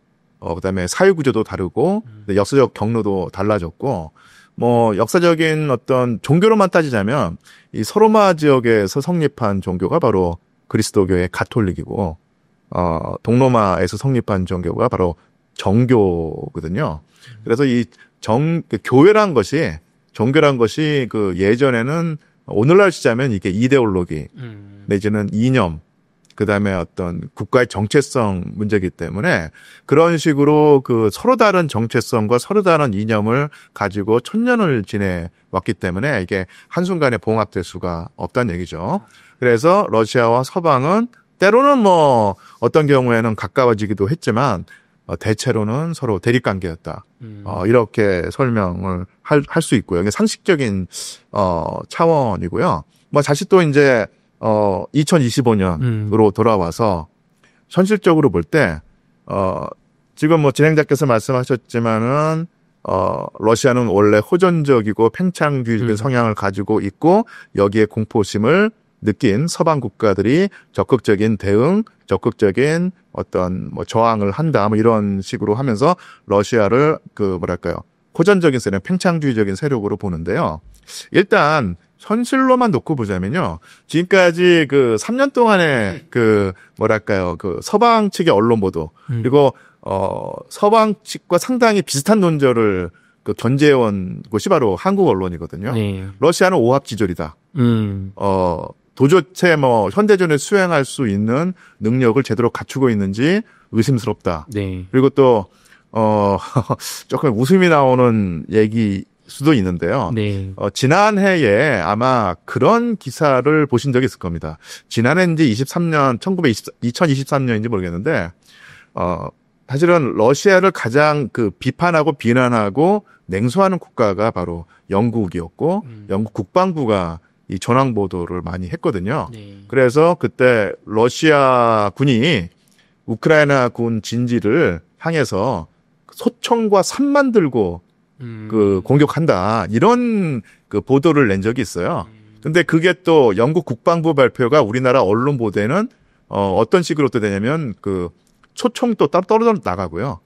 그다음에 사회 구조도 다르고 역사적 경로도 달라졌고 뭐 역사적인 어떤 종교로만 따지자면 이 서로마 지역에서 성립한 종교가 바로 그리스도교의 가톨릭이고 동로마에서 성립한 종교가 바로 정교거든요. 그래서 이 교회란 것이 종교란 것이 그 예전에는 오늘날 치자면 이게 이데올로기 내지는 이념 그다음에 어떤 국가의 정체성 문제이기 때문에 그런 식으로 그 서로 다른 정체성과 서로 다른 이념을 가지고 천년을 지내왔기 때문에 이게 한순간에 봉합될 수가 없다는 얘기죠. 그래서 러시아와 서방은 때로는 뭐 어떤 경우에는 가까워지기도 했지만 대체로는 서로 대립관계였다. 이렇게 설명을 할 수 있고요. 이게 상식적인 차원이고요. 뭐 다시 또 이제 2025년으로 돌아와서 현실적으로 볼 때 지금 뭐 진행자께서 말씀하셨지만은 러시아는 원래 호전적이고 팽창주의적인 성향을 가지고 있고 여기에 공포심을 느낀 서방 국가들이 적극적인 대응, 적극적인 어떤 뭐 저항을 한다, 뭐 이런 식으로 하면서 러시아를 호전적인 세력, 팽창주의적인 세력으로 보는데요. 일단 현실로만 놓고 보자면요. 지금까지 3년 동안의 서방 측의 언론 보도, 그리고 서방 측과 상당히 비슷한 논조를 견제해온 곳이 바로 한국 언론이거든요. 네. 러시아는 오합지졸이다. 도저히 뭐 현대전에 수행할 수 있는 능력을 제대로 갖추고 있는지 의심스럽다. 네. 그리고 또 조금 웃음이 나오는 얘기 수도 있는데요. 네. 지난해에 아마 그런 기사를 보신 적이 있을 겁니다. 지난해인지 2023년인지 모르겠는데 사실은 러시아를 가장 비판하고 비난하고 냉소하는 국가가 바로 영국이었고 영국 국방부가 이 전황 보도를 많이 했거든요. 네. 그래서 그때 러시아 군이 우크라이나 군 진지를 향해서 소총과 산만 들고 공격한다. 이런 보도를 낸 적이 있어요. 근데 그게 또 영국 국방부 발표가 우리나라 언론 보도에는 어떤 식으로 또 되냐면 초총도 따로 떨어져 나가고요.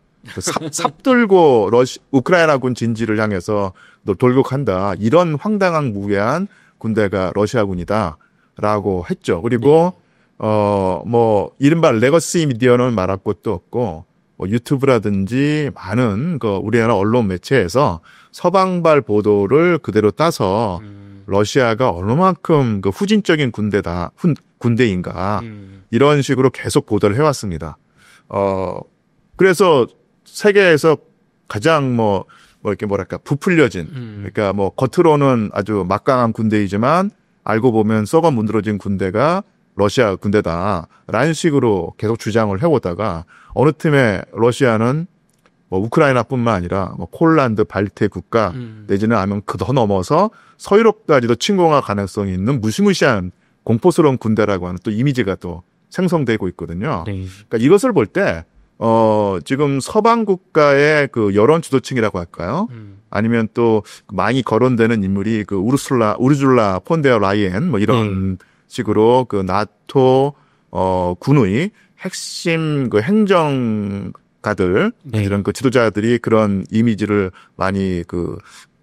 삽 들고 우크라이나 군 진지를 향해서 돌격한다. 이런 황당한 무례한 군대가 러시아군이다라고 했죠. 그리고 뭐 이른바 레거시 미디어는 말할 것도 없고 뭐 유튜브라든지 많은 우리나라 언론 매체에서 서방발 보도를 그대로 따서 러시아가 얼마만큼 후진적인 군대인가 이런 식으로 계속 보도를 해왔습니다. 그래서 세계에서 가장 부풀려진, 그러니까 뭐 겉으로는 아주 막강한 군대이지만 알고 보면 썩어 문드러진 군대가 러시아 군대다라는 식으로 계속 주장을 해오다가 어느 틈에 러시아는 뭐 우크라이나뿐만 아니라 뭐 폴란드, 발트 국가 내지는 아니면 그 더 넘어서 서유럽까지도 침공할 가능성이 있는 무시무시한 공포스러운 군대라고 하는 또 이미지가 또 생성되고 있거든요. 네. 그러니까 이것을 볼 때 지금 서방 국가의 그 여론 주도층이라고 할까요? 아니면 또 많이 거론되는 인물이 그 우르줄라 폰데어 라이엔 뭐 이런 식으로 그 나토 군의 핵심 그 행정가들 네. 이런 그 지도자들이 그런 이미지를 많이 그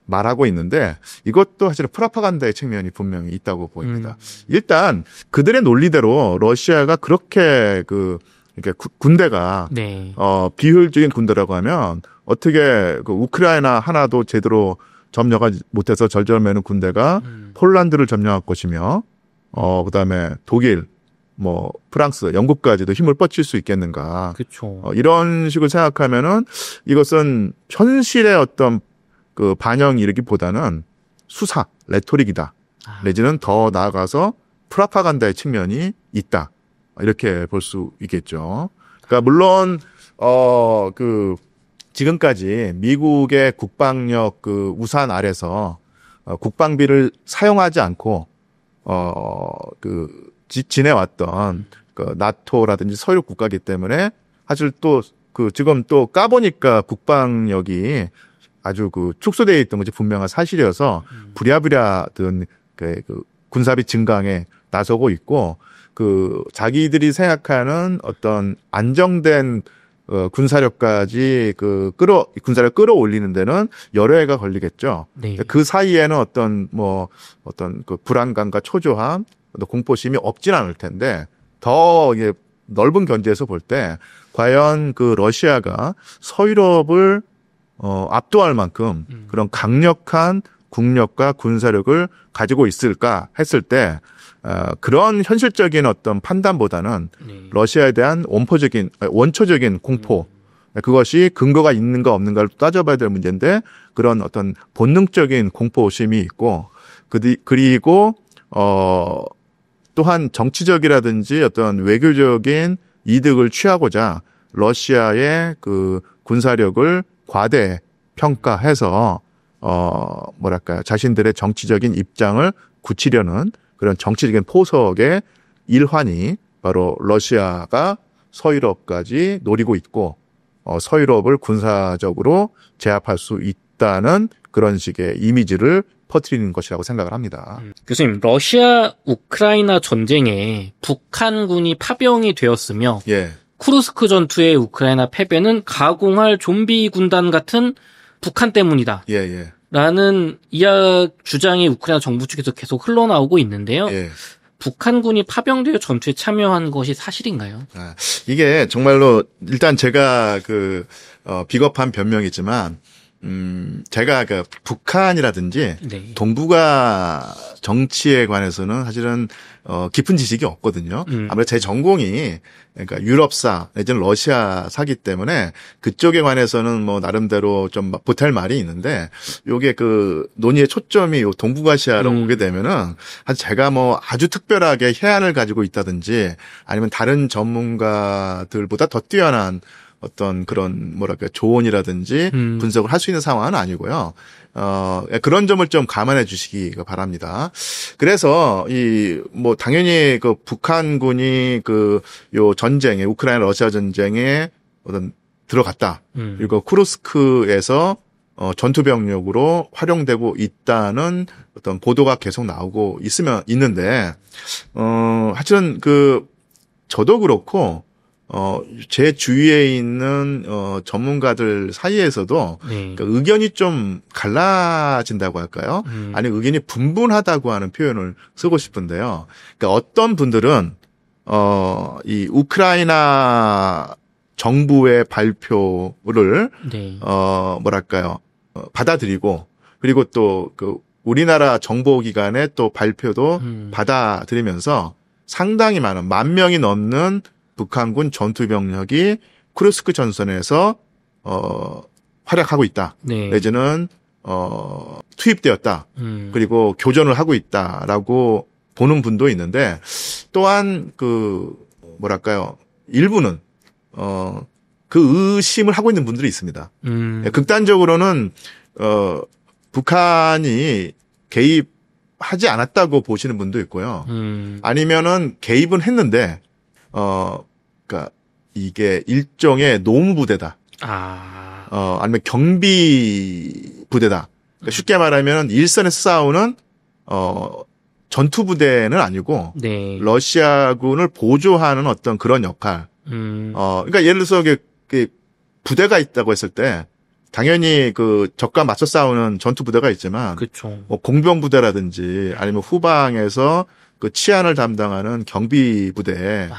말하고 있는데 이것도 사실은 프로파간다의 측면이 분명히 있다고 보입니다. 일단 그들의 논리대로 러시아가 그렇게 이렇게 군대가 네. 비효율적인 군대라고 하면 어떻게 그 우크라이나 하나도 제대로 점령하지 못해서 절절매는 군대가 폴란드를 점령할 것이며 그다음에 독일 뭐 프랑스, 영국까지도 힘을 뻗칠 수 있겠는가? 그렇죠. 이런 식으로 생각하면은 이것은 현실의 어떤 그 반영이라기보다는 수사, 레토릭이다. 내지는 더 나아가서 프로파간다의 측면이 있다. 이렇게 볼 수 있겠죠. 그러니까 물론 그 지금까지 미국의 국방력 그 우산 아래서 국방비를 사용하지 않고 지내왔던 그 나토라든지 서유럽 국가이기 때문에 사실 또 그 지금 또 까보니까 국방력이 아주 그 축소되어 있던 것이 분명한 사실이어서 부랴부랴 그 군사비 증강에 나서고 있고 그 자기들이 생각하는 어떤 안정된 군사력까지 군사를 끌어올리는 데는 여러 해가 걸리겠죠. 네. 그 사이에는 어떤 그 불안감과 초조함, 또 공포심이 없진 않을 텐데 더 이게 넓은 견지에서 볼 때 과연 그 러시아가 서유럽을 압도할 만큼 그런 강력한 국력과 군사력을 가지고 있을까 했을 때 그런 현실적인 어떤 판단보다는 네. 러시아에 대한 원초적인 공포 그것이 근거가 있는가 없는가를 따져봐야 될 문제인데 그런 어떤 본능적인 공포심이 있고 그리고 또한 정치적이라든지 어떤 외교적인 이득을 취하고자 러시아의 그 군사력을 과대 평가해서 자신들의 정치적인 입장을 굳히려는 그런 정치적인 포석의 일환이 바로 러시아가 서유럽까지 노리고 있고 서유럽을 군사적으로 제압할 수 있다는 그런 식의 이미지를 퍼뜨리는 것이라고 생각을 합니다. 교수님, 러시아 우크라이나 전쟁에 북한군이 파병이 되었으며 예. 쿠르스크 전투의 우크라이나 패배는 가공할 좀비 군단 같은 북한 때문이다. 예, 예. 라는 주장이 우크라이나 정부 측에서 계속 흘러나오고 있는데요. 예. 북한군이 파병되어 전투에 참여한 것이 사실인가요? 이게 정말로 일단 제가 비겁한 변명이지만 제가 북한이라든지 네. 동북아 정치에 관해서는 사실은 깊은 지식이 없거든요. 아무래도 제 전공이 그러니까 유럽사 내지는 러시아사기 때문에 그쪽에 관해서는 뭐 나름대로 좀 보탤 말이 있는데 요게 그 논의의 초점이 요 동북아시아로 오게 되면은 제가 뭐 아주 특별하게 해안을 가지고 있다든지 아니면 다른 전문가들보다 더 뛰어난 어떤 그런 조언이라든지 분석을 할 수 있는 상황은 아니고요. 그런 점을 좀 감안해 주시기 바랍니다. 그래서 당연히 그 북한군이 요 전쟁에 우크라이나 러시아 전쟁에 들어갔다. 그리고 쿠르스크에서 전투병력으로 활용되고 있다는 어떤 보도가 계속 나오고 있는데 하여튼 저도 그렇고 제 주위에 있는 전문가들 사이에서도 네. 그러니까 의견이 좀 갈라진다고 할까요? 아니 의견이 분분하다고 하는 표현을 쓰고 싶은데요. 그러니까 어떤 분들은 이 우크라이나 정부의 발표를 네. 받아들이고 그리고 또 우리나라 정보기관의 또 발표도 받아들이면서 상당히 많은 10,000명이 넘는 북한군 전투병력이 쿠르스크 전선에서 활약하고 있다. 네. 내지는 투입되었다. 그리고 교전을 하고 있다라고 보는 분도 있는데 또한 뭐랄까요 일부는 그 의심을 하고 있는 분들이 있습니다. 극단적으로는 북한이 개입하지 않았다고 보시는 분도 있고요. 아니면은 개입은 했는데 그러니까 이게 일종의 노무부대다. 아니면 경비 부대다. 그러니까 쉽게 말하면 일선에서 싸우는 전투부대는 아니고 네. 러시아군을 보조하는 어떤 그런 역할. 그러니까 예를 들어서 부대가 있다고 했을 때 당연히 그 적과 맞서 싸우는 전투부대가 있지만 그렇죠. 뭐 공병부대라든지 아니면 후방에서 그 치안을 담당하는 경비부대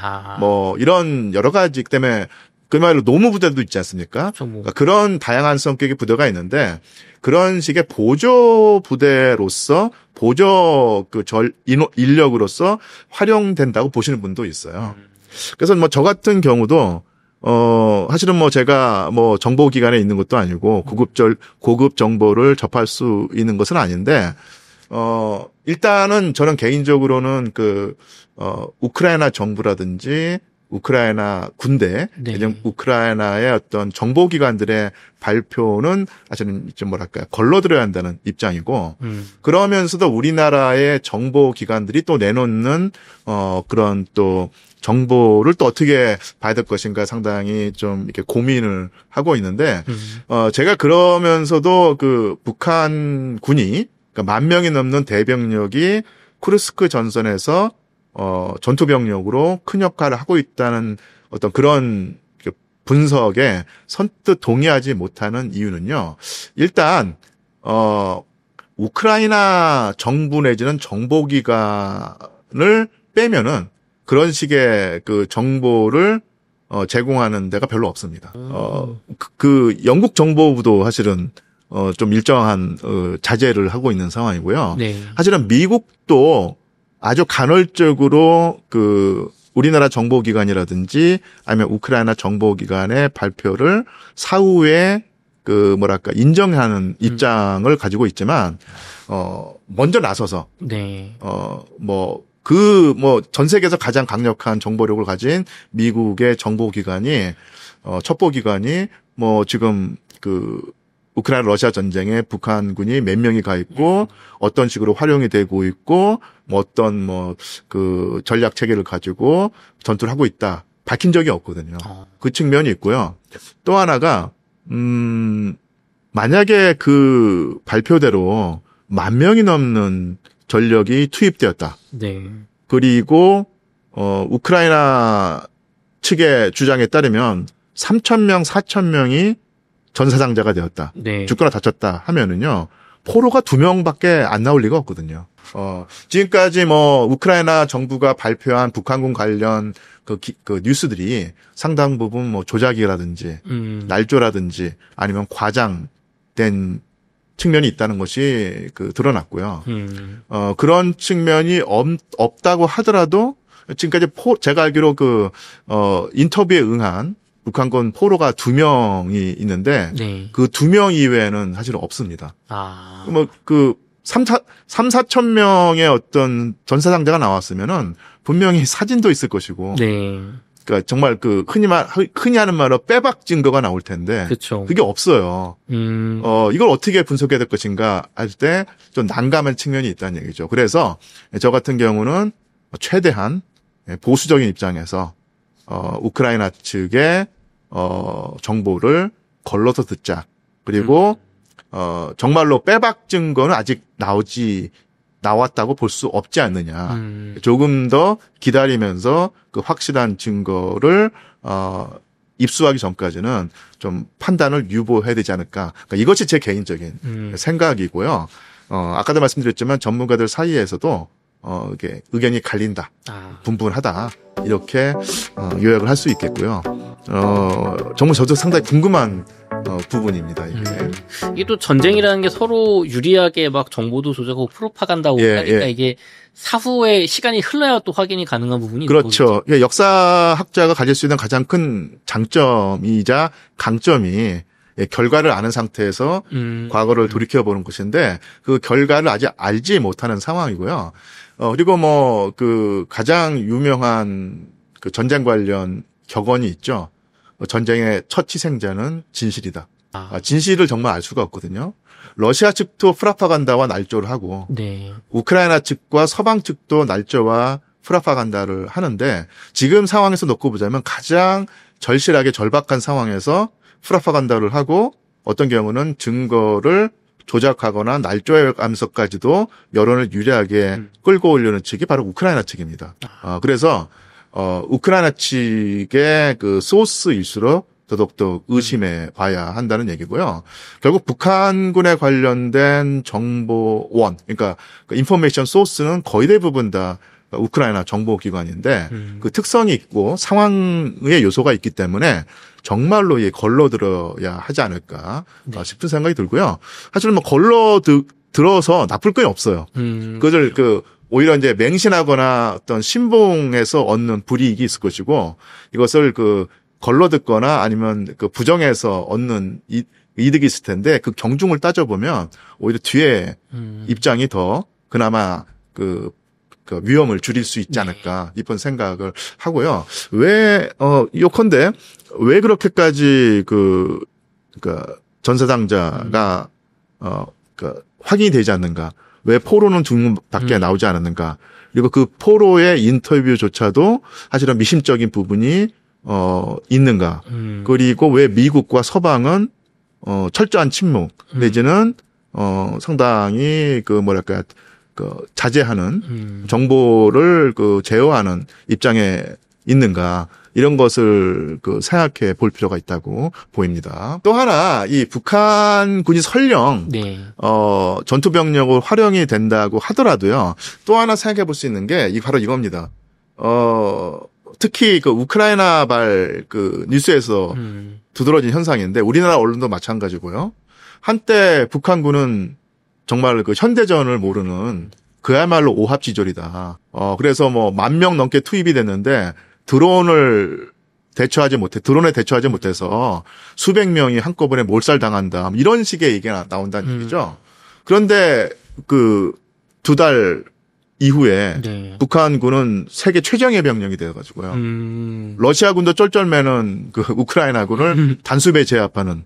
뭐 이런 여러 가지 때문에 그 말로 노무부대도 있지 않습니까? 그렇죠, 뭐. 그러니까 그런 다양한 성격의 부대가 있는데 그런 식의 보조 부대로서 보조 인력으로서 활용된다고 보시는 분도 있어요. 그래서 뭐 저 같은 경우도 사실은 뭐 제가 뭐 정보기관에 있는 것도 아니고 고급 정보를 접할 수 있는 것은 아닌데 일단은 저는 개인적으로는 우크라이나 정부라든지 우크라이나 군대, 네. 우크라이나의 어떤 정보기관들의 발표는 사실은 좀 뭐랄까요, 걸러들어야 한다는 입장이고, 그러면서도 우리나라의 정보기관들이 또 내놓는, 그런 또 정보를 또 어떻게 봐야 될 것인가 상당히 좀 이렇게 고민을 하고 있는데, 제가 그러면서도 북한군이, 그러니까 10,000명이 넘는 대병력이 쿠르스크 전선에서 전투병력으로 큰 역할을 하고 있다는 어떤 그런 분석에 선뜻 동의하지 못하는 이유는요. 일단, 우크라이나 정부 내지는 정보기관을 빼면은 그런 식의 정보를 제공하는 데가 별로 없습니다. 영국 정보부도 사실은 좀 일정한 자제를 하고 있는 상황이고요. 네. 사실은 미국도 아주 간헐적으로 우리나라 정보기관이라든지 아니면 우크라이나 정보기관의 발표를 사후에 인정하는 입장을 가지고 있지만 먼저 나서서 네. 전 세계에서 가장 강력한 정보력을 가진 미국의 정보기관이 첩보기관이 지금 우크라이나 러시아 전쟁에 북한군이 몇 명이 가 있고 어떤 식으로 활용이 되고 있고 어떤 전략 체계를 가지고 전투를 하고 있다 밝힌 적이 없거든요. 그 측면이 있고요. 또 하나가 만약에 그 발표대로 10,000명이 넘는 전력이 투입되었다. 네. 그리고 우크라이나 측의 주장에 따르면 3,000명, 4,000명이 전사상자가 되었다. 네. 죽거나 다쳤다 하면은요. 포로가 2명밖에 안 나올 리가 없거든요. 지금까지 우크라이나 정부가 발표한 북한군 관련 그 뉴스들이 상당 부분 조작이라든지 날조라든지 아니면 과장된 측면이 있다는 것이 드러났고요. 그런 측면이 없다고 하더라도 지금까지 제가 알기로 인터뷰에 응한 북한군 포로가 2명이 있는데 네. 그 2명 이외에는 사실은 없습니다. 4천 명의 어떤 전사상자가 나왔으면은 분명히 사진도 있을 것이고. 네. 그러니까 정말 흔히 하는 말로 빼박 증거가 나올 텐데. 그렇죠. 그게 없어요. 이걸 어떻게 분석해야 될 것인가 할 때 좀 난감한 측면이 있다는 얘기죠. 그래서 저 같은 경우는 최대한 보수적인 입장에서 우크라이나 측의 정보를 걸러서 듣자. 그리고 정말로 빼박 증거는 아직 나왔다고 볼 수 없지 않느냐. 조금 더 기다리면서 그 확실한 증거를 입수하기 전까지는 좀 판단을 유보해야 되지 않을까. 그러니까 이것이 제 개인적인 생각이고요. 아까도 말씀드렸지만 전문가들 사이에서도 이게 의견이 갈린다. 분분하다. 이렇게 요약을 할 수 있겠고요. 정말 저도 상당히 궁금한 부분입니다. 이게 또 전쟁이라는 게 서로 유리하게 막 정보도 조작하고 프로파간다고 하니까 이게 사후에 시간이 흘러야 또 확인이 가능한 부분이 그렇죠. 역사학자가 가질 수 있는 가장 큰 장점이자 강점이 결과를 아는 상태에서 과거를 돌이켜보는 것인데 그 결과를 아직 알지 못하는 상황이고요. 그리고 뭐 그 가장 유명한 그 전쟁 관련 격언이 있죠. 전쟁의 첫 희생자는 진실이다. 진실을 정말 알 수가 없거든요. 러시아 측도 프라파간다와 날조를 하고 네. 우크라이나 측과 서방 측도 날조와 프라파간다를 하는데 지금 상황에서 놓고 보자면 가장 절실하게 절박한 상황에서 프라파간다를 하고 어떤 경우는 증거를 조작하거나 날조해가면서까지도 여론을 유리하게 끌고 오려는 측이 바로 우크라이나 측입니다. 그래서 우크라이나 측의 그 소스일수록 더더욱더 의심해 봐야 한다는 얘기고요. 결국 북한군에 관련된 정보원, 그러니까 그 인포메이션 소스는 거의 대부분 다 우크라이나 정보기관인데 그 특성이 있고 상황의 요소가 있기 때문에 정말로 걸러들어야 하지 않을까 싶은 생각이 들고요. 사실은 뭐 걸러들어서 나쁠 건 없어요. 그것을 오히려 이제 맹신하거나 어떤 신봉에서 얻는 불이익이 있을 것이고 이것을 걸러듣거나 아니면 부정해서 얻는 이득이 있을 텐데 그 경중을 따져보면 오히려 뒤에 입장이 더 그나마 위험을 줄일 수 있지 않을까 이런 생각을 하고요. 요컨대 왜 그렇게까지 전사당자가 확인이 되지 않는가? 왜 포로는 중밖에 나오지 않았는가? 그리고 그 포로의 인터뷰조차도 사실은 미심적인 부분이 있는가? 그리고 왜 미국과 서방은 철저한 침묵 내지는 상당히 자제하는 정보를 제어하는 입장에 있는가? 이런 것을 생각해 볼 필요가 있다고 보입니다. 또 하나 이 북한군이 설령 전투 병력을 활용이 된다고 하더라도요. 또 하나 생각해 볼 수 있는 게 바로 이겁니다. 특히 우크라이나발 뉴스에서 두드러진 현상인데 우리나라 언론도 마찬가지고요. 한때 북한군은 정말 현대전을 모르는 그야말로 오합지졸이다. 그래서 뭐 10,000명 넘게 투입이 됐는데 드론에 대처하지 못해서 수백 명이 한꺼번에 몰살당한다. 이런 식의 얘기가 나온다는 얘기죠. 그런데 2달 이후에 북한군은 세계 최정예 병력이 되어가지고요. 러시아군도 쩔쩔매는 우크라이나군을 단숨에 제압하는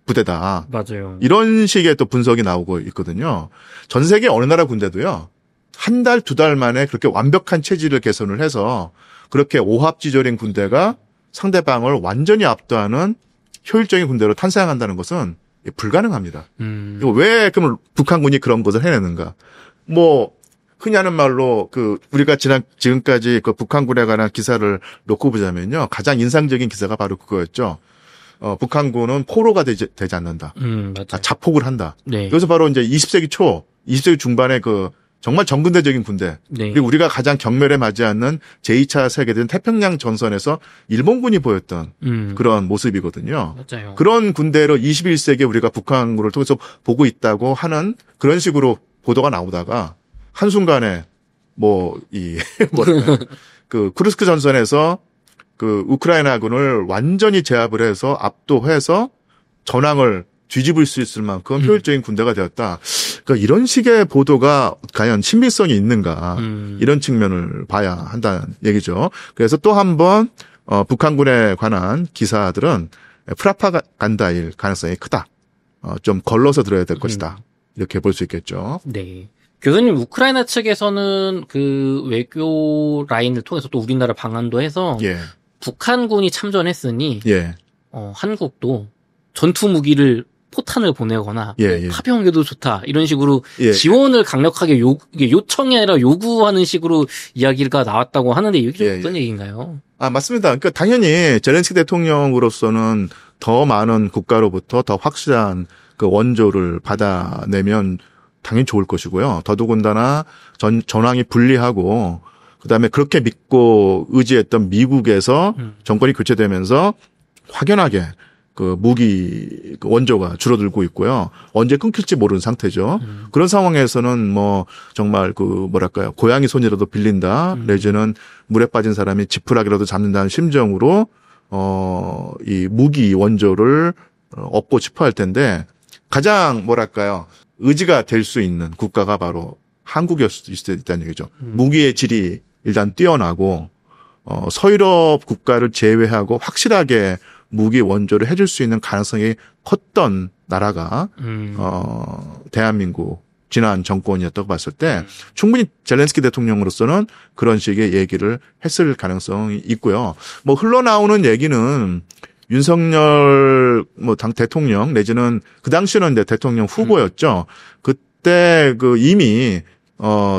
부대다. 맞아요. 이런 식의 또 분석이 나오고 있거든요. 전 세계 어느 나라 군대도요. 한 달, 2달 만에 그렇게 완벽한 체질을 개선을 해서 그렇게 오합지졸인 군대가 상대방을 완전히 압도하는 효율적인 군대로 탄생한다는 것은 불가능합니다. 왜 그럼 북한군이 그런 것을 해내는가? 흔히 하는 말로 우리가 지금까지 북한군에 관한 기사를 놓고 보자면요. 가장 인상적인 기사가 바로 그거였죠. 북한군은 포로가 되지 않는다. 맞아요. 자폭을 한다. 네. 여기서 바로 이제 20세기 중반에 정말 전근대적인 군대. 그리고 우리가 가장 경멸에 맞지 않는 제2차 세계대전 태평양 전선에서 일본군이 보였던 그런 모습이거든요. 맞아요. 그런 군대로 21세기에 우리가 북한군을 통해서 보고 있다고 하는 그런 식으로 보도가 나오다가 한순간에 쿠르스크 전선에서 우크라이나군을 완전히 제압을 해서 압도해서 전황을 뒤집을 수 있을 만큼 효율적인 군대가 되었다. 이런 식의 보도가 과연 신빙성이 있는가 이런 측면을 봐야 한다는 얘기죠. 그래서 또 한 번 북한군에 관한 기사들은 프라파간다일 가능성이 크다. 좀 걸러서 들어야 될 것이다. 이렇게 볼 수 있겠죠. 네. 교수님, 우크라이나 측에서는 외교 라인을 통해서 또 우리나라 방한도 해서 북한군이 참전했으니 한국도 전투 무기를 포탄을 보내거나 파병해도 좋다 이런 식으로 지원을 강력하게 요청이 아니라 요구하는 식으로 이야기가 나왔다고 하는데 이게 좀 어떤 얘기인가요? 맞습니다. 그러니까 당연히 젤렌스키 대통령으로서는 더 많은 국가로부터 더 확실한 원조를 받아내면 당연히 좋을 것이고요. 더더군다나 전황이 불리하고 그다음에 그렇게 믿고 의지했던 미국에서 정권이 교체되면서 확연하게 무기 원조가 줄어들고 있고요. 언제 끊길지 모르는 상태죠. 그런 상황에서는 정말 고양이 손이라도 빌린다. 내지는 물에 빠진 사람이 지푸라기라도 잡는다는 심정으로 이 무기 원조를 얻고 싶어 할 텐데 가장 의지가 될 수 있는 국가가 바로 한국이었을 수도 있다는 얘기죠. 무기의 질이 일단 뛰어나고 서유럽 국가를 제외하고 확실하게 무기 원조를 해줄 수 있는 가능성이 컸던 나라가 대한민국 지난 정권이었다고 봤을 때 충분히 젤렌스키 대통령으로서는 그런 식의 얘기를 했을 가능성이 있고요. 뭐 흘러나오는 얘기는 윤석열 당 대통령 내지는 그 당시는 이제 대통령 후보였죠. 그때 이미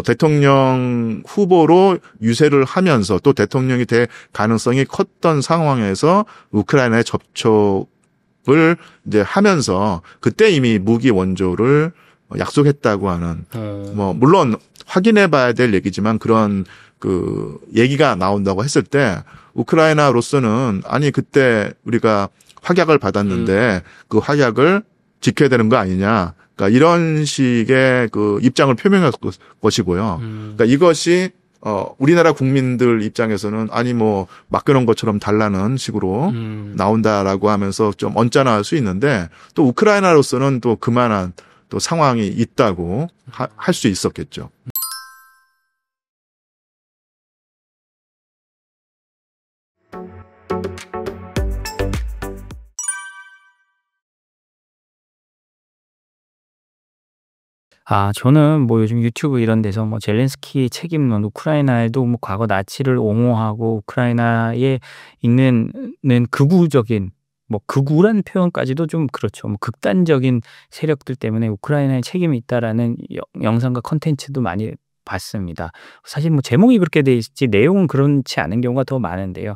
대통령 후보로 유세를 하면서 또 대통령이 될 가능성이 컸던 상황에서 우크라이나에 접촉을 이제 하면서 그때 이미 무기 원조를 약속했다고 하는 물론 확인해 봐야 될 얘기지만 그런 얘기가 나온다고 했을 때 우크라이나로서는 아니 그때 우리가 확약을 받았는데 그 확약을 지켜야 되는 거 아니냐. 그러니까 이런 식의 입장을 표명할 것이고요. 그러니까 이것이 우리나라 국민들 입장에서는 아니 맡겨놓은 것처럼 달라는 식으로 나온다라고 하면서 좀 언짢아할 수 있는데 또 우크라이나로서는 또 그만한 또 상황이 있다고 할 수 있었겠죠. 저는 요즘 유튜브 이런 데서 젤렌스키 책임론, 우크라이나에도 과거 나치를 옹호하고 우크라이나에 있는 극우적인 극우란 표현까지도 좀 그렇죠. 극단적인 세력들 때문에 우크라이나에 책임이 있다라는 영상과 컨텐츠도 많이 봤습니다. 사실 제목이 그렇게 돼 있지 내용은 그렇지 않은 경우가 더 많은데요.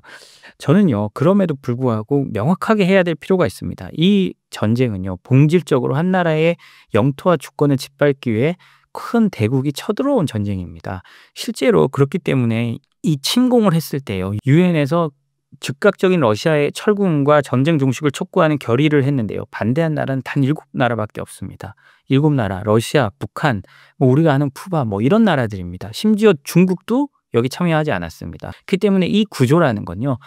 저는요, 그럼에도 불구하고 명확하게 해야 될 필요가 있습니다. 이 전쟁은요, 본질적으로 한 나라의 영토와 주권을 짓밟기 위해 큰 대국이 쳐들어온 전쟁입니다. 실제로 그렇기 때문에 이 침공을 했을 때요, 유엔에서 즉각적인 러시아의 철군과 전쟁 종식을 촉구하는 결의를 했는데요. 반대한 나라는 단 7나라밖에 없습니다. 7나라, 러시아, 북한, 우리가 아는 쿠바 이런 나라들입니다. 심지어 중국도 여기 참여하지 않았습니다. 그렇기 때문에 이 구조라는 건요,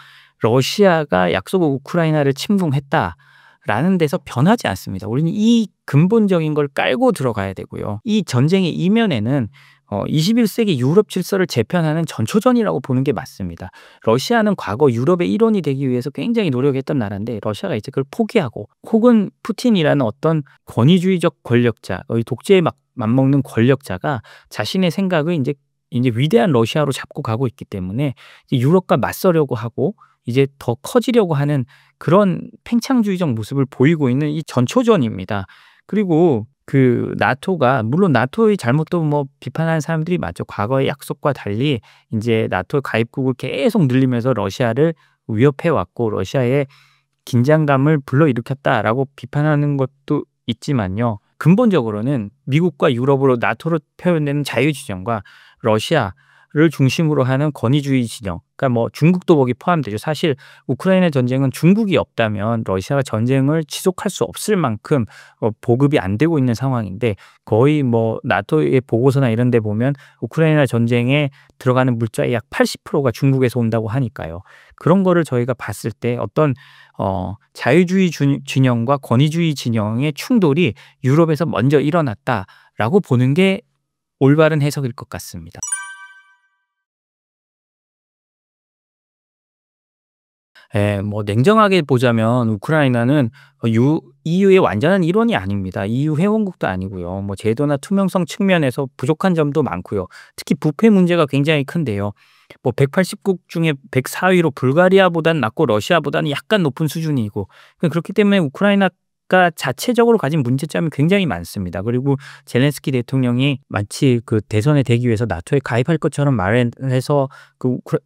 러시아가 약속을 우크라이나를 침공했다라는 데서 변하지 않습니다. 우리는 이 근본적인 걸 깔고 들어가야 되고요. 이 전쟁의 이면에는 21세기 유럽 질서를 재편하는 전초전이라고 보는 게 맞습니다. 러시아는 과거 유럽의 일원이 되기 위해서 굉장히 노력했던 나라인데 러시아가 이제 그걸 포기하고 혹은 푸틴이라는 어떤 권위주의적 권력자, 독재에 맞먹는 권력자가 자신의 생각을 이제 위대한 러시아로 잡고 가고 있기 때문에 유럽과 맞서려고 하고 이제 더 커지려고 하는 그런 팽창주의적 모습을 보이고 있는 이 전초전입니다. 그리고 나토가 물론 나토의 잘못도 비판하는 사람들이 많죠. 과거의 약속과 달리 이제 나토 가입국을 계속 늘리면서 러시아를 위협해 왔고 러시아의 긴장감을 불러일으켰다라고 비판하는 것도 있지만요. 근본적으로는 미국과 유럽으로 나토로 표현되는 자유주장과 러시아를 중심으로 하는 권위주의 진영, 그러니까 중국도 거기 포함되죠. 사실 우크라이나 전쟁은 중국이 없다면 러시아가 전쟁을 지속할 수 없을 만큼 보급이 안 되고 있는 상황인데 거의 나토의 보고서나 이런 데 보면 우크라이나 전쟁에 들어가는 물자의 약 80%가 중국에서 온다고 하니까요. 그런 거를 저희가 봤을 때 어떤 자유주의 진영과 권위주의 진영의 충돌이 유럽에서 먼저 일어났다라고 보는 게 올바른 해석일 것 같습니다. 냉정하게 보자면 우크라이나는 EU의 완전한 일원이 아닙니다. EU 회원국도 아니고요. 제도나 투명성 측면에서 부족한 점도 많고요. 특히 부패 문제가 굉장히 큰데요. 180국 중에 104위로 불가리아보다는 낮고 러시아보다는 약간 높은 수준이고 그렇기 때문에 우크라이나가 자체적으로 가진 문제점이 굉장히 많습니다. 그리고 젤렌스키 대통령이 마치 대선에 대기 위해서 나토에 가입할 것처럼 말을 해서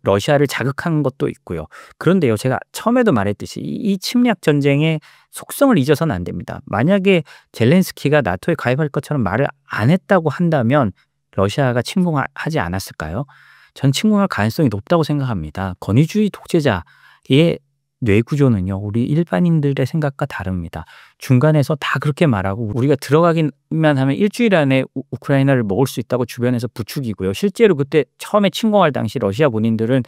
러시아를 자극한 것도 있고요. 그런데요, 제가 처음에도 말했듯이 이 침략 전쟁의 속성을 잊어서는 안 됩니다. 만약에 젤렌스키가 나토에 가입할 것처럼 말을 안 했다고 한다면 러시아가 침공하지 않았을까요? 전 침공할 가능성이 높다고 생각합니다. 권위주의 독재자의 뇌 구조는요, 우리 일반인들의 생각과 다릅니다. 중간에서 다 그렇게 말하고 우리가 들어가기만 하면 일주일 안에 우크라이나를 먹을 수 있다고 주변에서 부추기고요. 실제로 그때 처음에 침공할 당시 러시아 본인들은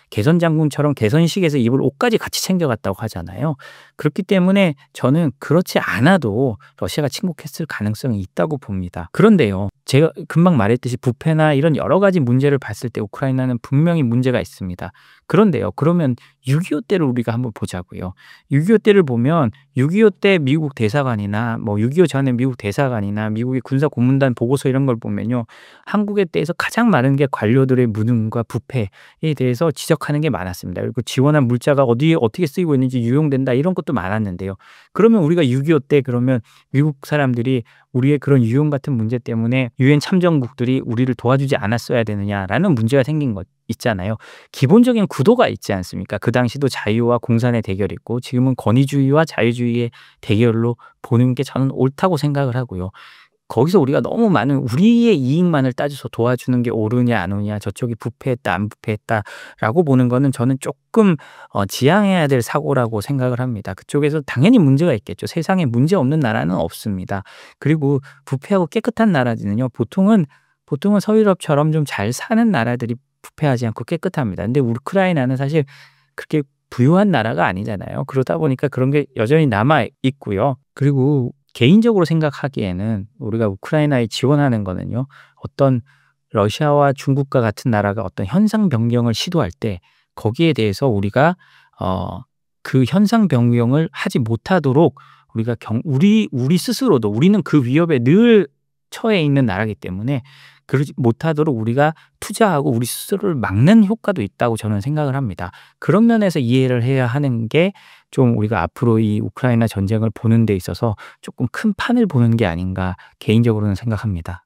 개선 장군처럼 개선식에서 입을 옷까지 같이 챙겨갔다고 하잖아요. 그렇기 때문에 저는 그렇지 않아도 러시아가 침공했을 가능성이 있다고 봅니다. 그런데요, 제가 금방 말했듯이 부패나 이런 여러 가지 문제를 봤을 때 우크라이나는 분명히 문제가 있습니다. 그런데요, 그러면 6.25 때를 우리가 한번 보자고요. 6.25 때를 보면 6.25 때 미국 대사관이나 뭐 6.25 전에 미국 대사관이나 미국의 군사 고문단 보고서 이런 걸 보면요, 한국에 대해서 가장 많은 게 관료들의 무능과 부패에 대해서 지적하는 게 많았습니다. 그리고 지원한 물자가 어디에 어떻게 쓰이고 있는지 유용된다 이런 것도 많았는데요. 그러면 우리가 6.25 때 그러면 미국 사람들이 우리의 그런 유용 같은 문제 때문에 유엔 참전국들이 우리를 도와주지 않았어야 되느냐라는 문제가 생긴 것 있잖아요. 기본적인 구도가 있지 않습니까? 그 당시도 자유와 공산의 대결이 있고 지금은 권위주의와 자유주의의 대결로 보는 게 저는 옳다고 생각을 하고요. 거기서 우리가 너무 많은 우리의 이익만을 따져서 도와주는 게 옳으냐 안 옳으냐, 저쪽이 부패했다 안 부패했다라고 보는 거는 저는 조금 지양해야 될 사고라고 생각을 합니다. 그쪽에서 당연히 문제가 있겠죠. 세상에 문제 없는 나라는 없습니다. 그리고 부패하고 깨끗한 나라들은요, 보통은 서유럽처럼 좀 잘 사는 나라들이 부패하지 않고 깨끗합니다. 근데 우크라이나는 사실 그렇게 부유한 나라가 아니잖아요. 그러다 보니까 그런 게 여전히 남아 있고요. 그리고 개인적으로 생각하기에는 우리가 우크라이나에 지원하는 거는요, 어떤 러시아와 중국과 같은 나라가 어떤 현상 변경을 시도할 때 거기에 대해서 우리가 그 현상 변경을 하지 못하도록 우리가 우리 스스로도 우리는 그 위협에 늘 처해 있는 나라이기 때문에 그러지 못하도록 우리가 투자하고 우리 스스로를 막는 효과도 있다고 저는 생각을 합니다. 그런 면에서 이해를 해야 하는 게 좀 우리가 앞으로 이 우크라이나 전쟁을 보는 데 있어서 조금 큰 판을 보는 게 아닌가 개인적으로는 생각합니다.